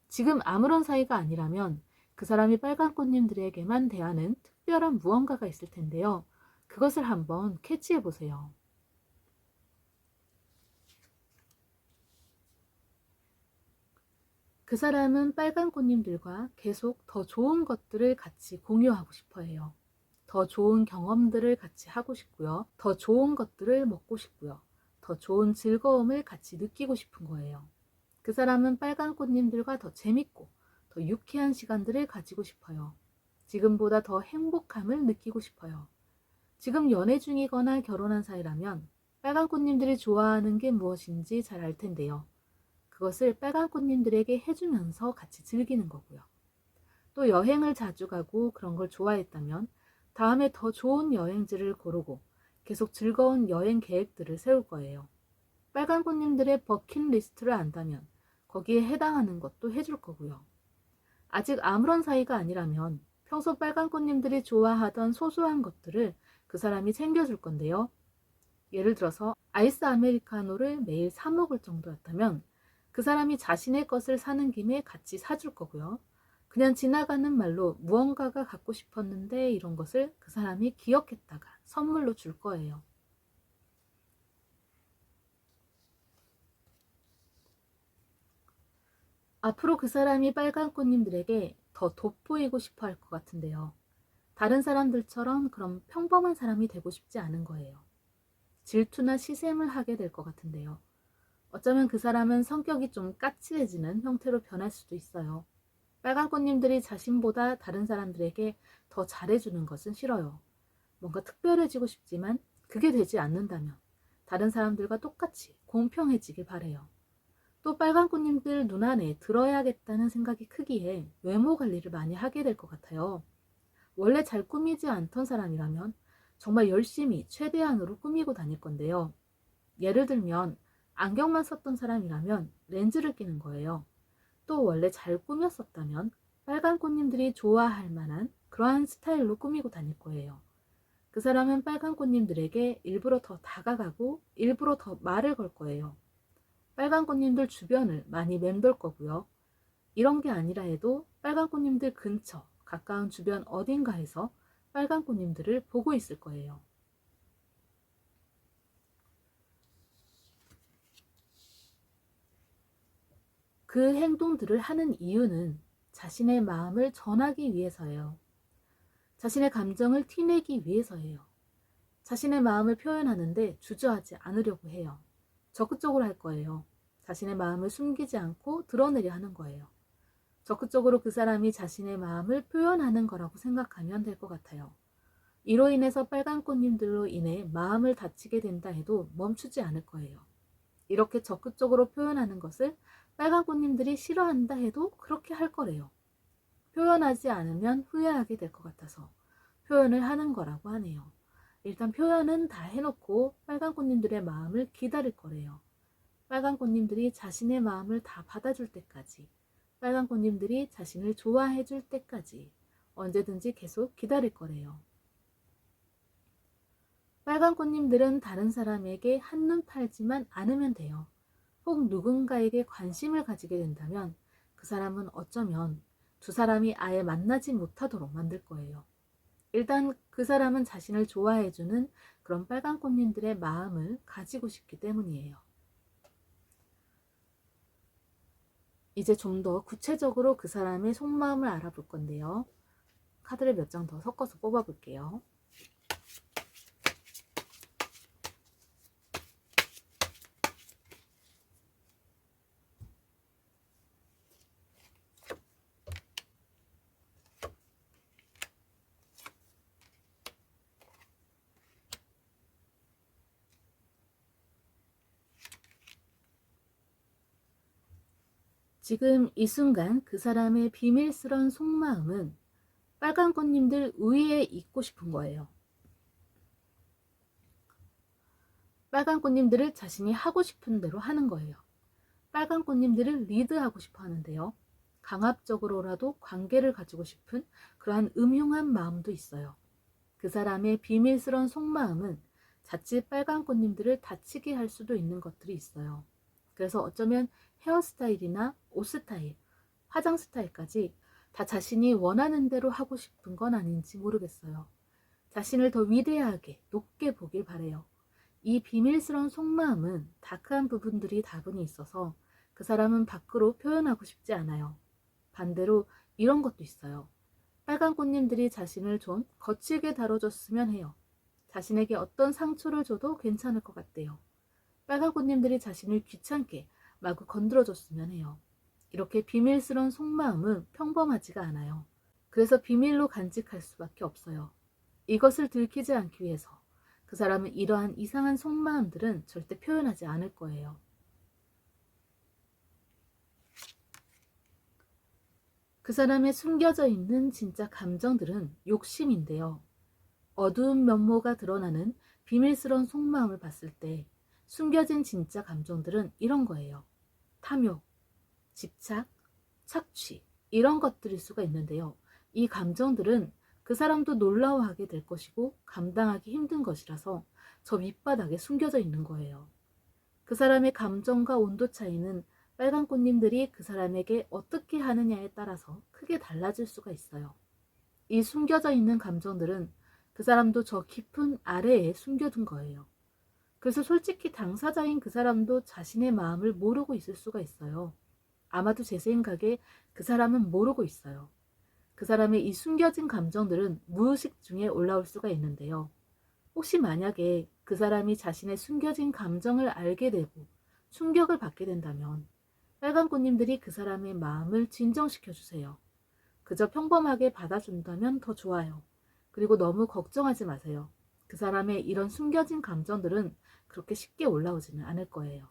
지금 아무런 사이가 아니라면 그 사람이 빨간 꽃님들에게만 대하는 특별한 무언가가 있을 텐데요. 그것을 한번 캐치해 보세요. 그 사람은 빨간 꽃님들과 계속 더 좋은 것들을 같이 공유하고 싶어 해요. 더 좋은 경험들을 같이 하고 싶고요. 더 좋은 것들을 먹고 싶고요. 더 좋은 즐거움을 같이 느끼고 싶은 거예요. 그 사람은 빨간 꽃님들과 더 재밌고 더 유쾌한 시간들을 가지고 싶어요. 지금보다 더 행복함을 느끼고 싶어요. 지금 연애 중이거나 결혼한 사이라면 빨간 꽃님들이 좋아하는 게 무엇인지 잘 알 텐데요. 그것을 빨간 꽃님들에게 해주면서 같이 즐기는 거고요. 또 여행을 자주 가고 그런 걸 좋아했다면 다음에 더 좋은 여행지를 고르고 계속 즐거운 여행 계획들을 세울 거예요. 빨간 꽃님들의 버킷리스트를 안다면 거기에 해당하는 것도 해줄 거고요. 아직 아무런 사이가 아니라면 평소 빨간 꽃님들이 좋아하던 소소한 것들을 그 사람이 챙겨줄 건데요. 예를 들어서 아이스 아메리카노를 매일 사 먹을 정도였다면 그 사람이 자신의 것을 사는 김에 같이 사줄 거고요. 그냥 지나가는 말로 무언가가 갖고 싶었는데 이런 것을 그 사람이 기억했다가 선물로 줄 거예요. 앞으로 그 사람이 빨간 꽃님들에게 더 돋보이고 싶어 할 것 같은데요. 다른 사람들처럼 그럼 평범한 사람이 되고 싶지 않은 거예요. 질투나 시샘을 하게 될 것 같은데요. 어쩌면 그 사람은 성격이 좀 까칠해지는 형태로 변할 수도 있어요. 빨간 꽃님들이 자신보다 다른 사람들에게 더 잘해주는 것은 싫어요. 뭔가 특별해지고 싶지만 그게 되지 않는다면 다른 사람들과 똑같이 공평해지길 바래요. 또 빨간 꽃님들 눈 안에 들어야겠다는 생각이 크기에 외모 관리를 많이 하게 될 것 같아요. 원래 잘 꾸미지 않던 사람이라면 정말 열심히 최대한으로 꾸미고 다닐 건데요. 예를 들면 안경만 썼던 사람이라면 렌즈를 끼는 거예요. 또 원래 잘 꾸몄었다면 빨간 꽃님들이 좋아할 만한 그러한 스타일로 꾸미고 다닐 거예요. 그 사람은 빨간 꽃님들에게 일부러 더 다가가고 일부러 더 말을 걸 거예요. 빨간 꽃님들 주변을 많이 맴돌 거고요. 이런 게 아니라 해도 빨간 꽃님들 근처, 가까운 주변 어딘가에서 빨간 꽃님들을 보고 있을 거예요. 그 행동들을 하는 이유는 자신의 마음을 전하기 위해서예요. 자신의 감정을 티내기 위해서예요. 자신의 마음을 표현하는데 주저하지 않으려고 해요. 적극적으로 할 거예요. 자신의 마음을 숨기지 않고 드러내려 하는 거예요. 적극적으로 그 사람이 자신의 마음을 표현하는 거라고 생각하면 될 것 같아요. 이로 인해서 빨간 꽃님들로 인해 마음을 다치게 된다 해도 멈추지 않을 거예요. 이렇게 적극적으로 표현하는 것을 빨간 꽃님들이 싫어한다 해도 그렇게 할 거래요. 표현하지 않으면 후회하게 될 것 같아서 표현을 하는 거라고 하네요. 일단 표현은 다 해놓고 빨간 꽃님들의 마음을 기다릴 거래요. 빨간 꽃님들이 자신의 마음을 다 받아줄 때까지, 빨간 꽃님들이 자신을 좋아해 줄 때까지 언제든지 계속 기다릴 거래요. 빨간 꽃님들은 다른 사람에게 한눈 팔지만 않으면 돼요. 혹 누군가에게 관심을 가지게 된다면 그 사람은 어쩌면 두 사람이 아예 만나지 못하도록 만들 거예요. 일단 그 사람은 자신을 좋아해주는 그런 빨간 꽃님들의 마음을 가지고 싶기 때문이에요. 이제 좀 더 구체적으로 그 사람의 속마음을 알아볼 건데요. 카드를 몇 장 더 섞어서 뽑아볼게요. 지금 이 순간 그 사람의 비밀스러운 속마음은 빨간 꽃님들 위에 있고 싶은 거예요. 빨간 꽃님들을 자신이 하고 싶은 대로 하는 거예요. 빨간 꽃님들을 리드하고 싶어 하는데요. 강압적으로라도 관계를 가지고 싶은 그러한 음흉한 마음도 있어요. 그 사람의 비밀스러운 속마음은 자칫 빨간 꽃님들을 다치게 할 수도 있는 것들이 있어요. 그래서 어쩌면 헤어스타일이나 옷 스타일, 화장 스타일까지 다 자신이 원하는 대로 하고 싶은 건 아닌지 모르겠어요. 자신을 더 위대하게 높게 보길 바래요. 이 비밀스러운 속마음은 다크한 부분들이 다분히 있어서 그 사람은 밖으로 표현하고 싶지 않아요. 반대로 이런 것도 있어요. 빨간 꽃님들이 자신을 좀 거칠게 다뤄줬으면 해요. 자신에게 어떤 상처를 줘도 괜찮을 것 같대요. 빨간 꽃님들이 자신을 귀찮게 마구 건드려줬으면 해요. 이렇게 비밀스러운 속마음은 평범하지가 않아요. 그래서 비밀로 간직할 수밖에 없어요. 이것을 들키지 않기 위해서 그 사람은 이러한 이상한 속마음들은 절대 표현하지 않을 거예요. 그 사람의 숨겨져 있는 진짜 감정들은 욕심인데요. 어두운 면모가 드러나는 비밀스러운 속마음을 봤을 때 숨겨진 진짜 감정들은 이런 거예요. 탐욕, 집착, 착취 이런 것들일 수가 있는데요. 이 감정들은 그 사람도 놀라워하게 될 것이고 감당하기 힘든 것이라서 저 밑바닥에 숨겨져 있는 거예요. 그 사람의 감정과 온도 차이는 빨간 꽃님들이 그 사람에게 어떻게 하느냐에 따라서 크게 달라질 수가 있어요. 이 숨겨져 있는 감정들은 그 사람도 저 깊은 아래에 숨겨둔 거예요. 그래서 솔직히 당사자인 그 사람도 자신의 마음을 모르고 있을 수가 있어요. 아마도 제 생각에 그 사람은 모르고 있어요. 그 사람의 이 숨겨진 감정들은 무의식 중에 올라올 수가 있는데요. 혹시 만약에 그 사람이 자신의 숨겨진 감정을 알게 되고 충격을 받게 된다면 빨간 꽃님들이 그 사람의 마음을 진정시켜 주세요. 그저 평범하게 받아준다면 더 좋아요. 그리고 너무 걱정하지 마세요. 그 사람의 이런 숨겨진 감정들은 그렇게 쉽게 올라오지는 않을 거예요.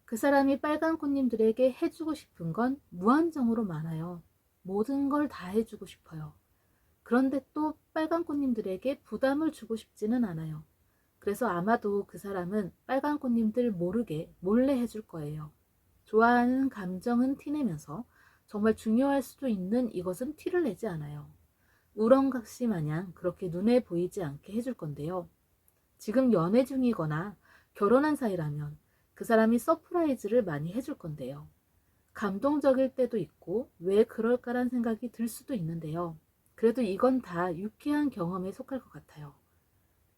그 사람이 빨간 꽃님들에게 해주고 싶은 건 무한정으로 많아요. 모든 걸 다 해주고 싶어요. 그런데 또 빨간 꽃님들에게 부담을 주고 싶지는 않아요. 그래서 아마도 그 사람은 빨간 꽃님들 모르게 몰래 해줄 거예요. 좋아하는 감정은 티내면서 정말 중요할 수도 있는 이것은 티를 내지 않아요. 우렁각시 마냥 그렇게 눈에 보이지 않게 해줄 건데요. 지금 연애 중이거나 결혼한 사이라면 그 사람이 서프라이즈를 많이 해줄 건데요. 감동적일 때도 있고 왜 그럴까란 생각이 들 수도 있는데요. 그래도 이건 다 유쾌한 경험에 속할 것 같아요.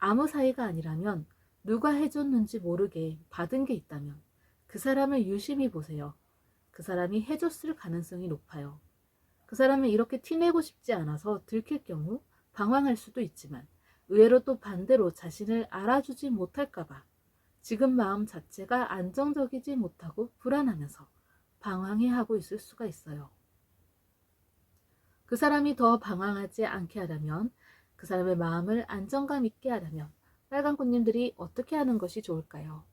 아무 사이가 아니라면 누가 해줬는지 모르게 받은 게 있다면 그 사람을 유심히 보세요. 그 사람이 해줬을 가능성이 높아요. 그 사람은 이렇게 티내고 싶지 않아서 들킬 경우 방황할 수도 있지만 의외로 또 반대로 자신을 알아주지 못할까봐 지금 마음 자체가 안정적이지 못하고 불안하면서 방황해하고 있을 수가 있어요. 그 사람이 더 방황하지 않게 하려면, 그 사람의 마음을 안정감 있게 하려면 빨간 꽃님들이 어떻게 하는 것이 좋을까요?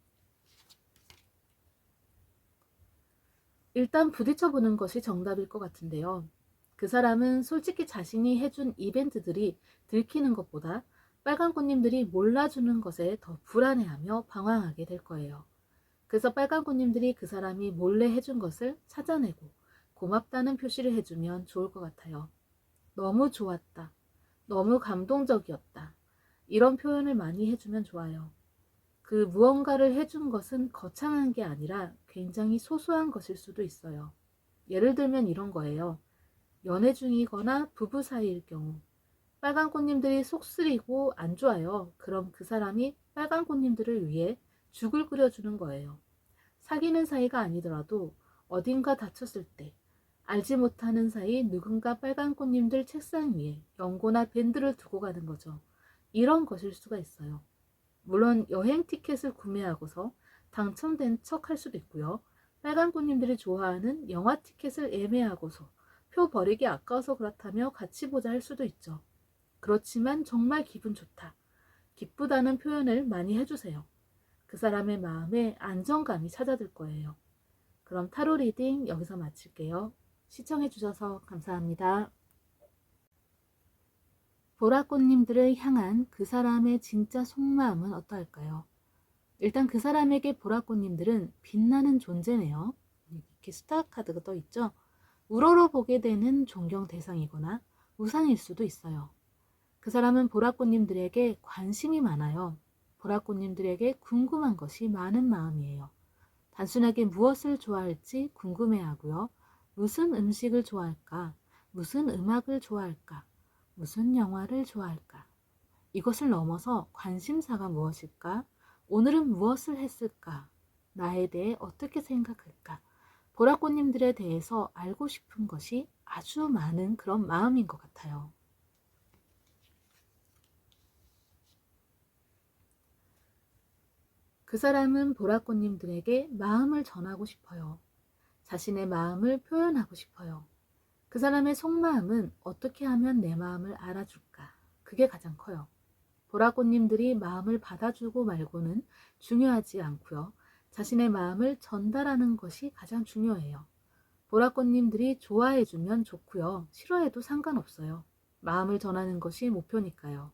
일단 부딪혀보는 것이 정답일 것 같은데요. 그 사람은 솔직히 자신이 해준 이벤트들이 들키는 것보다 빨간 꽃님들이 몰라주는 것에 더 불안해하며 방황하게 될 거예요. 그래서 빨간 꽃님들이 그 사람이 몰래 해준 것을 찾아내고 고맙다는 표시를 해주면 좋을 것 같아요. 너무 좋았다. 너무 감동적이었다. 이런 표현을 많이 해주면 좋아요. 그 무언가를 해준 것은 거창한 게 아니라 굉장히 소소한 것일 수도 있어요. 예를 들면 이런 거예요. 연애 중이거나 부부 사이일 경우 빨간 꽃님들이 속 쓰리고 안 좋아요. 그럼 그 사람이 빨간 꽃님들을 위해 죽을 끓여주는 거예요. 사귀는 사이가 아니더라도 어딘가 다쳤을 때 알지 못하는 사이 누군가 빨간 꽃님들 책상 위에 연고나 밴드를 두고 가는 거죠. 이런 것일 수가 있어요. 물론 여행 티켓을 구매하고서 당첨된 척 할 수도 있고요. 빨간 꽃님들이 좋아하는 영화 티켓을 애매하고서 표 버리기 아까워서 그렇다며 같이 보자 할 수도 있죠. 그렇지만 정말 기분 좋다. 기쁘다는 표현을 많이 해주세요. 그 사람의 마음에 안정감이 찾아들 거예요. 그럼 타로 리딩 여기서 마칠게요. 시청해주셔서 감사합니다. 보라꽃님들을 향한 그 사람의 진짜 속마음은 어떠할까요? 일단 그 사람에게 보라꽃님들은 빛나는 존재네요. 이렇게 스타 카드가 떠 있죠. 우러러 보게 되는 존경 대상이거나 우상일 수도 있어요. 그 사람은 보라꽃님들에게 관심이 많아요. 보라꽃님들에게 궁금한 것이 많은 마음이에요. 단순하게 무엇을 좋아할지 궁금해하고요. 무슨 음식을 좋아할까? 무슨 음악을 좋아할까? 무슨 영화를 좋아할까? 이것을 넘어서 관심사가 무엇일까? 오늘은 무엇을 했을까? 나에 대해 어떻게 생각할까? 보라꽃님들에 대해서 알고 싶은 것이 아주 많은 그런 마음인 것 같아요. 그 사람은 보라꽃님들에게 마음을 전하고 싶어요. 자신의 마음을 표현하고 싶어요. 그 사람의 속마음은 어떻게 하면 내 마음을 알아줄까? 그게 가장 커요. 보라꽃님들이 마음을 받아주고 말고는 중요하지 않고요. 자신의 마음을 전달하는 것이 가장 중요해요. 보라꽃님들이 좋아해주면 좋고요. 싫어해도 상관없어요. 마음을 전하는 것이 목표니까요.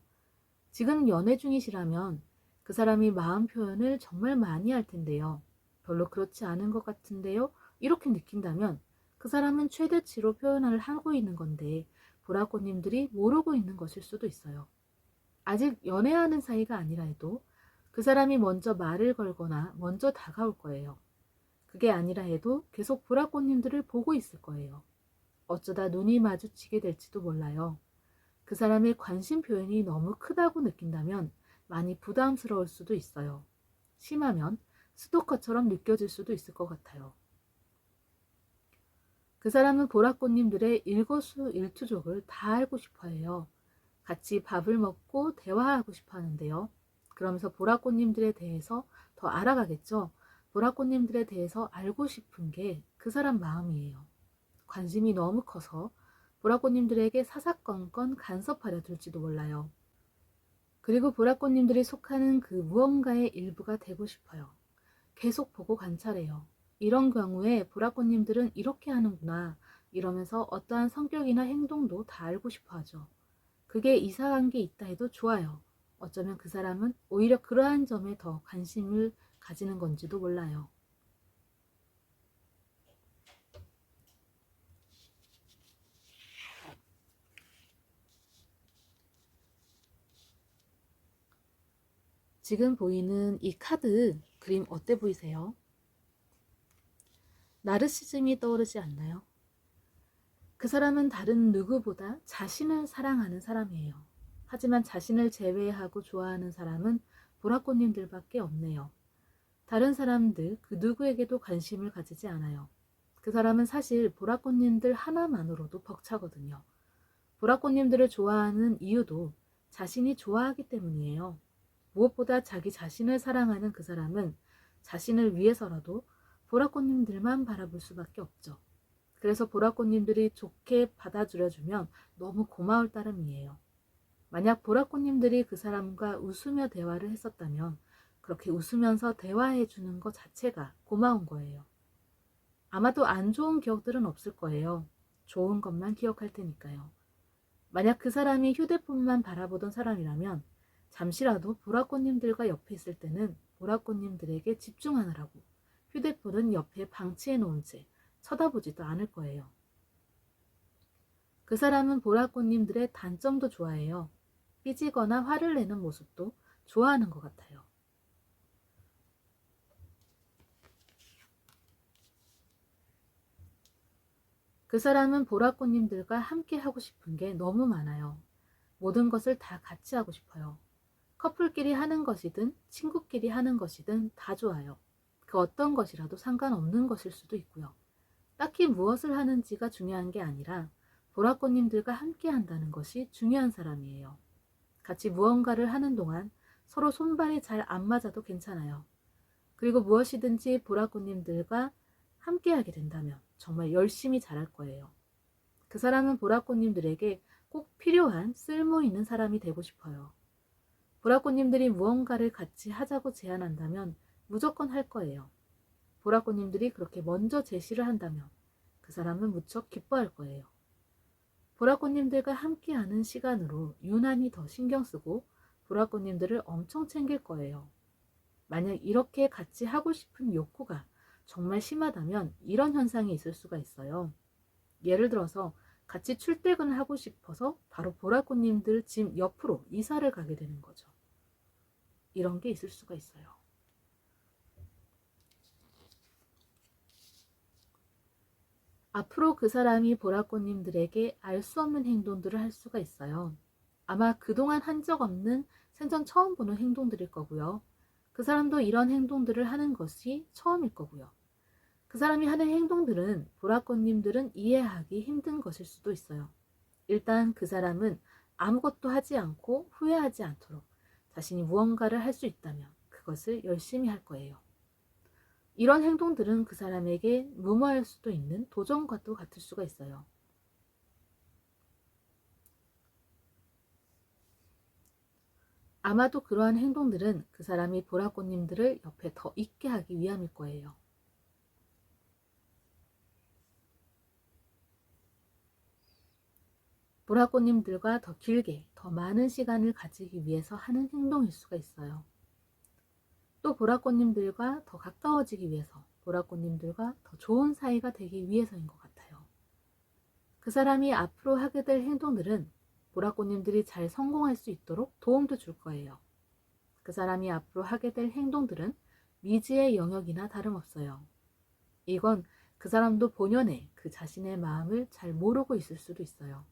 지금 연애 중이시라면 그 사람이 마음 표현을 정말 많이 할 텐데요. 별로 그렇지 않은 것 같은데요. 이렇게 느낀다면 그 사람은 최대치로 표현을 하고 있는 건데 보라꽃님들이 모르고 있는 것일 수도 있어요. 아직 연애하는 사이가 아니라 해도 그 사람이 먼저 말을 걸거나 먼저 다가올 거예요. 그게 아니라 해도 계속 보라꽃님들을 보고 있을 거예요. 어쩌다 눈이 마주치게 될지도 몰라요. 그 사람의 관심 표현이 너무 크다고 느낀다면 많이 부담스러울 수도 있어요. 심하면 스토커처럼 느껴질 수도 있을 것 같아요. 그 사람은 보라꽃님들의 일거수일투족을 다 알고 싶어 해요. 같이 밥을 먹고 대화하고 싶어 하는데요. 그러면서 보라꽃님들에 대해서 더 알아가겠죠. 보라꽃님들에 대해서 알고 싶은 게 그 사람 마음이에요. 관심이 너무 커서 보라꽃님들에게 사사건건 간섭하려 들지도 몰라요. 그리고 보라꽃님들이 속하는 그 무언가의 일부가 되고 싶어요. 계속 보고 관찰해요. 이런 경우에 보라꽃님들은 이렇게 하는구나 이러면서 어떠한 성격이나 행동도 다 알고 싶어 하죠. 그게 이상한 게 있다 해도 좋아요. 어쩌면 그 사람은 오히려 그러한 점에 더 관심을 가지는 건지도 몰라요. 지금 보이는 이 카드 그림 어때 보이세요? 나르시즘이 떠오르지 않나요? 그 사람은 다른 누구보다 자신을 사랑하는 사람이에요. 하지만 자신을 제외하고 좋아하는 사람은 보라꽃님들밖에 없네요. 다른 사람들 그 누구에게도 관심을 가지지 않아요. 그 사람은 사실 보라꽃님들 하나만으로도 벅차거든요. 보라꽃님들을 좋아하는 이유도 자신이 좋아하기 때문이에요. 무엇보다 자기 자신을 사랑하는 그 사람은 자신을 위해서라도 보라꽃님들만 바라볼 수밖에 없죠. 그래서 보라꽃님들이 좋게 받아들여주면 너무 고마울 따름이에요. 만약 보라꽃님들이 그 사람과 웃으며 대화를 했었다면 그렇게 웃으면서 대화해 주는 것 자체가 고마운 거예요. 아마도 안 좋은 기억들은 없을 거예요. 좋은 것만 기억할 테니까요. 만약 그 사람이 휴대폰만 바라보던 사람이라면 잠시라도 보라꽃님들과 옆에 있을 때는 보라꽃님들에게 집중하느라고 휴대폰은 옆에 방치해 놓은 채 쳐다보지도 않을 거예요. 그 사람은 보라꽃님들의 단점도 좋아해요. 삐지거나 화를 내는 모습도 좋아하는 것 같아요. 그 사람은 보라꽃님들과 함께 하고 싶은 게 너무 많아요. 모든 것을 다 같이 하고 싶어요. 커플끼리 하는 것이든 친구끼리 하는 것이든 다 좋아요. 그 어떤 것이라도 상관없는 것일 수도 있고요. 딱히 무엇을 하는지가 중요한 게 아니라 보라꽃님들과 함께 한다는 것이 중요한 사람이에요. 같이 무언가를 하는 동안 서로 손발이 잘 안 맞아도 괜찮아요. 그리고 무엇이든지 보라꽃님들과 함께 하게 된다면 정말 열심히 잘할 거예요. 그 사람은 보라꽃님들에게 꼭 필요한 쓸모 있는 사람이 되고 싶어요. 보라꽃님들이 무언가를 같이 하자고 제안한다면 무조건 할 거예요. 보라꽃님들이 그렇게 먼저 제시를 한다면 그 사람은 무척 기뻐할 거예요. 보라꽃님들과 함께하는 시간으로 유난히 더 신경 쓰고 보라꽃님들을 엄청 챙길 거예요. 만약 이렇게 같이 하고 싶은 욕구가 정말 심하다면 이런 현상이 있을 수가 있어요. 예를 들어서 같이 출퇴근을 하고 싶어서 바로 보라꽃님들 집 옆으로 이사를 가게 되는 거죠. 이런 게 있을 수가 있어요. 앞으로 그 사람이 보라꽃님들에게 알 수 없는 행동들을 할 수가 있어요. 아마 그동안 한 적 없는 생전 처음 보는 행동들일 거고요. 그 사람도 이런 행동들을 하는 것이 처음일 거고요. 그 사람이 하는 행동들은 보라꽃님들은 이해하기 힘든 것일 수도 있어요. 일단 그 사람은 아무것도 하지 않고 후회하지 않도록 자신이 무언가를 할 수 있다면 그것을 열심히 할 거예요. 이런 행동들은 그 사람에게 무모할 수도 있는 도전과도 같을 수가 있어요. 아마도 그러한 행동들은 그 사람이 보라꽃님들을 옆에 더 있게 하기 위함일 거예요. 보라꽃님들과 더 길게, 더 많은 시간을 가지기 위해서 하는 행동일 수가 있어요. 또 보라꽃님들과 더 가까워지기 위해서, 보라꽃님들과 더 좋은 사이가 되기 위해서인 것 같아요. 그 사람이 앞으로 하게 될 행동들은 보라꽃님들이 잘 성공할 수 있도록 도움도 줄 거예요. 그 사람이 앞으로 하게 될 행동들은 미지의 영역이나 다름없어요. 이건 그 사람도 본연의 그 자신의 마음을 잘 모르고 있을 수도 있어요.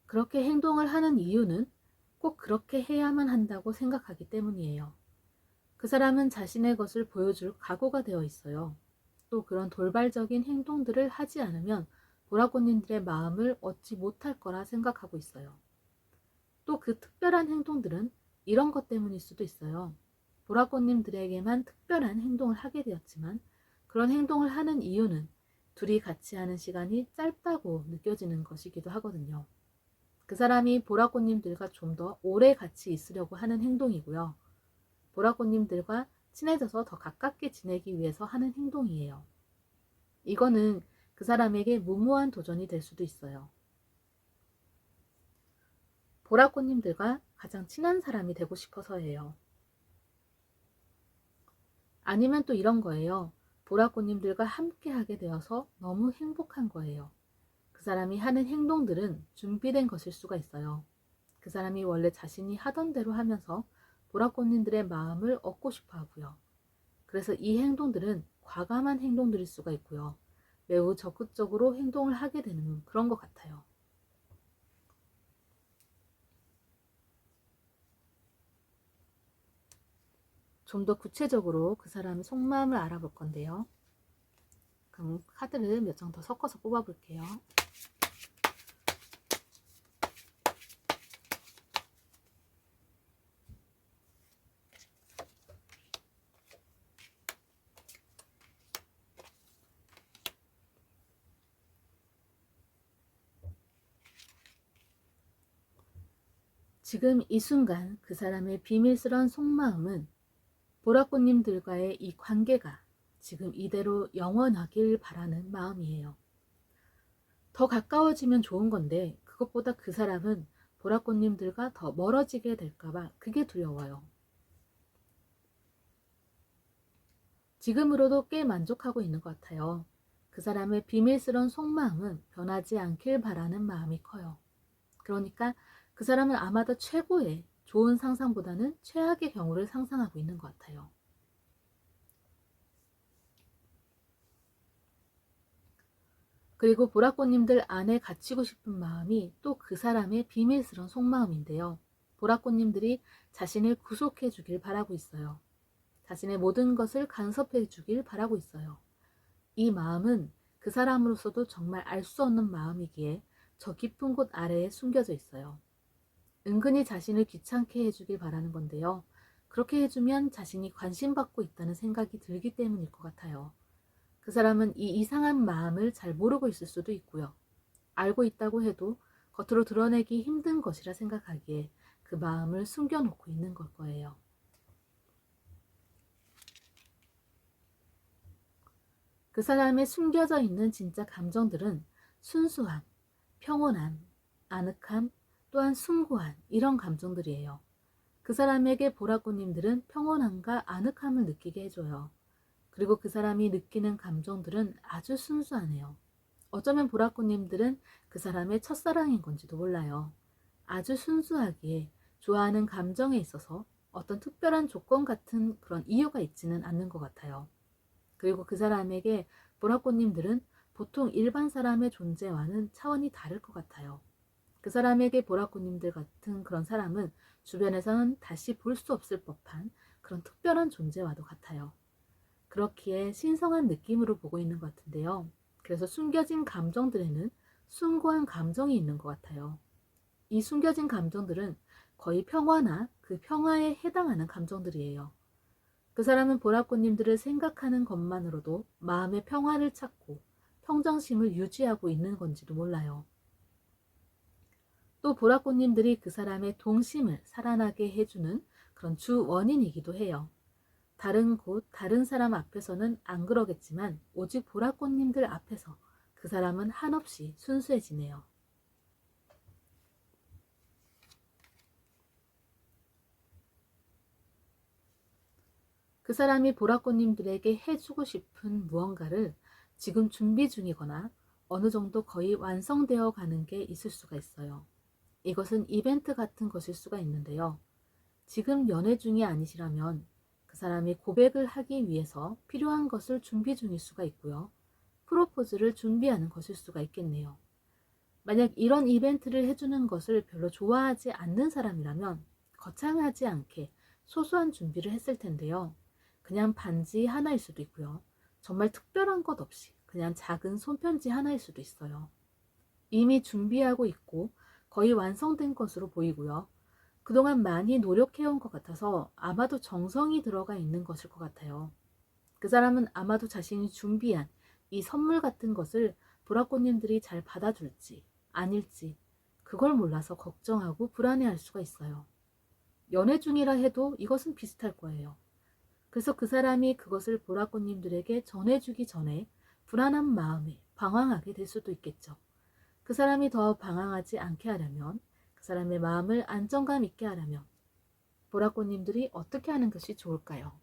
그렇게 행동을 하는 이유는 꼭 그렇게 해야만 한다고 생각하기 때문이에요. 그 사람은 자신의 것을 보여줄 각오가 되어 있어요. 또 그런 돌발적인 행동들을 하지 않으면 보라꽃님들의 마음을 얻지 못할 거라 생각하고 있어요. 또 그 특별한 행동들은 이런 것 때문일 수도 있어요. 보라꽃님들에게만 특별한 행동을 하게 되었지만 그런 행동을 하는 이유는 둘이 같이 하는 시간이 짧다고 느껴지는 것이기도 하거든요. 그 사람이 보라꽃님들과 좀 더 오래 같이 있으려고 하는 행동이고요. 보라꽃님들과 친해져서 더 가깝게 지내기 위해서 하는 행동이에요. 이거는 그 사람에게 무모한 도전이 될 수도 있어요. 보라꽃님들과 가장 친한 사람이 되고 싶어서예요. 아니면 또 이런 거예요. 보라꽃님들과 함께 하게 되어서 너무 행복한 거예요. 그 사람이 하는 행동들은 준비된 것일 수가 있어요. 그 사람이 원래 자신이 하던 대로 하면서 보라꽃님들의 마음을 얻고 싶어 하고요. 그래서 이 행동들은 과감한 행동들일 수가 있고요. 매우 적극적으로 행동을 하게 되는 그런 것 같아요. 좀 더 구체적으로 그 사람의 속마음을 알아볼 건데요. 그럼 카드를 몇 장 더 섞어서 뽑아볼게요. 지금 이 순간 그 사람의 비밀스러운 속마음은 보라꽃님들과의 이 관계가 지금 이대로 영원하길 바라는 마음이에요. 더 가까워지면 좋은 건데 그것보다 그 사람은 보라꽃님들과 더 멀어지게 될까봐 그게 두려워요. 지금으로도 꽤 만족하고 있는 것 같아요. 그 사람의 비밀스러운 속마음은 변하지 않길 바라는 마음이 커요. 그러니까 그 사람은 아마도 최고의 좋은 상상보다는 최악의 경우를 상상하고 있는 것 같아요. 그리고 보라꽃님들 안에 갇히고 싶은 마음이 또 그 사람의 비밀스러운 속마음인데요. 보라꽃님들이 자신을 구속해 주길 바라고 있어요. 자신의 모든 것을 간섭해 주길 바라고 있어요. 이 마음은 그 사람으로서도 정말 알 수 없는 마음이기에 저 깊은 곳 아래에 숨겨져 있어요. 은근히 자신을 귀찮게 해주길 바라는 건데요. 그렇게 해주면 자신이 관심받고 있다는 생각이 들기 때문일 것 같아요. 그 사람은 이 이상한 마음을 잘 모르고 있을 수도 있고요. 알고 있다고 해도 겉으로 드러내기 힘든 것이라 생각하기에 그 마음을 숨겨놓고 있는 걸 거예요. 그 사람의 숨겨져 있는 진짜 감정들은 순수함, 평온함, 아늑함, 또한 숭고한 이런 감정들이에요. 그 사람에게 보라꽃님들은 평온함과 아늑함을 느끼게 해줘요. 그리고 그 사람이 느끼는 감정들은 아주 순수하네요. 어쩌면 보라꽃님들은 그 사람의 첫사랑인 건지도 몰라요. 아주 순수하기에 좋아하는 감정에 있어서 어떤 특별한 조건 같은 그런 이유가 있지는 않는 것 같아요. 그리고 그 사람에게 보라꽃님들은 보통 일반 사람의 존재와는 차원이 다를 것 같아요. 그 사람에게 보라꽃님들 같은 그런 사람은 주변에서는 다시 볼 수 없을 법한 그런 특별한 존재와도 같아요. 그렇기에 신성한 느낌으로 보고 있는 것 같은데요. 그래서 숨겨진 감정들에는 숭고한 감정이 있는 것 같아요. 이 숨겨진 감정들은 거의 평화나 그 평화에 해당하는 감정들이에요. 그 사람은 보라꽃님들을 생각하는 것만으로도 마음의 평화를 찾고 평정심을 유지하고 있는 건지도 몰라요. 또 보라꽃님들이 그 사람의 동심을 살아나게 해주는 그런 주 원인이기도 해요. 다른 곳, 다른 사람 앞에서는 안 그러겠지만 오직 보라꽃님들 앞에서 그 사람은 한없이 순수해지네요. 그 사람이 보라꽃님들에게 해주고 싶은 무언가를 지금 준비 중이거나 어느 정도 거의 완성되어 가는 게 있을 수가 있어요. 이것은 이벤트 같은 것일 수가 있는데요. 지금 연애 중이 아니시라면 그 사람이 고백을 하기 위해서 필요한 것을 준비 중일 수가 있고요. 프로포즈를 준비하는 것일 수가 있겠네요. 만약 이런 이벤트를 해주는 것을 별로 좋아하지 않는 사람이라면 거창하지 않게 소소한 준비를 했을 텐데요. 그냥 반지 하나일 수도 있고요. 정말 특별한 것 없이 그냥 작은 손편지 하나일 수도 있어요. 이미 준비하고 있고 거의 완성된 것으로 보이고요. 그동안 많이 노력해온 것 같아서 아마도 정성이 들어가 있는 것일 것 같아요. 그 사람은 아마도 자신이 준비한 이 선물 같은 것을 보라꽃님들이 잘 받아줄지 아닐지 그걸 몰라서 걱정하고 불안해할 수가 있어요. 연애 중이라 해도 이것은 비슷할 거예요. 그래서 그 사람이 그것을 보라꽃님들에게 전해주기 전에 불안한 마음에 방황하게 될 수도 있겠죠. 그 사람이 더 방황하지 않게 하려면, 그 사람의 마음을 안정감 있게 하려면 보라꽃님들이 어떻게 하는 것이 좋을까요?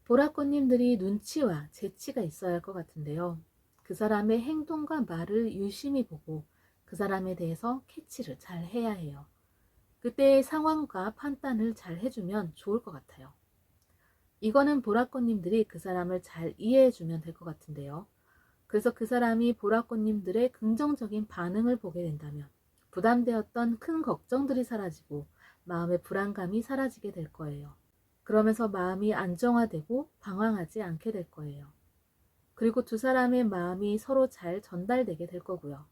보라꽃님들이 눈치와 재치가 있어야 할 것 같은데요. 그 사람의 행동과 말을 유심히 보고 그 사람에 대해서 캐치를 잘 해야 해요. 그때의 상황과 판단을 잘 해주면 좋을 것 같아요. 이거는 보라꽃님들이 그 사람을 잘 이해해주면 될 것 같은데요. 그래서 그 사람이 보라꽃님들의 긍정적인 반응을 보게 된다면 부담되었던 큰 걱정들이 사라지고 마음의 불안감이 사라지게 될 거예요. 그러면서 마음이 안정화되고 방황하지 않게 될 거예요. 그리고 두 사람의 마음이 서로 잘 전달되게 될 거고요.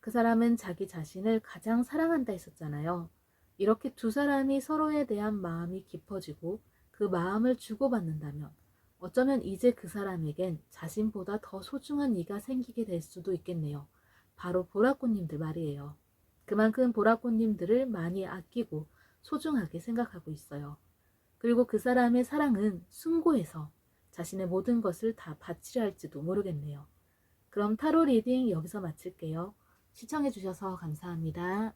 그 사람은 자기 자신을 가장 사랑한다 했었잖아요. 이렇게 두 사람이 서로에 대한 마음이 깊어지고 그 마음을 주고받는다면 어쩌면 이제 그 사람에겐 자신보다 더 소중한 이가 생기게 될 수도 있겠네요. 바로 보라꽃님들 말이에요. 그만큼 보라꽃님들을 많이 아끼고 소중하게 생각하고 있어요. 그리고 그 사람의 사랑은 숭고해서 자신의 모든 것을 다 바치려 할지도 모르겠네요. 그럼 타로 리딩 여기서 마칠게요. 시청해주셔서 감사합니다.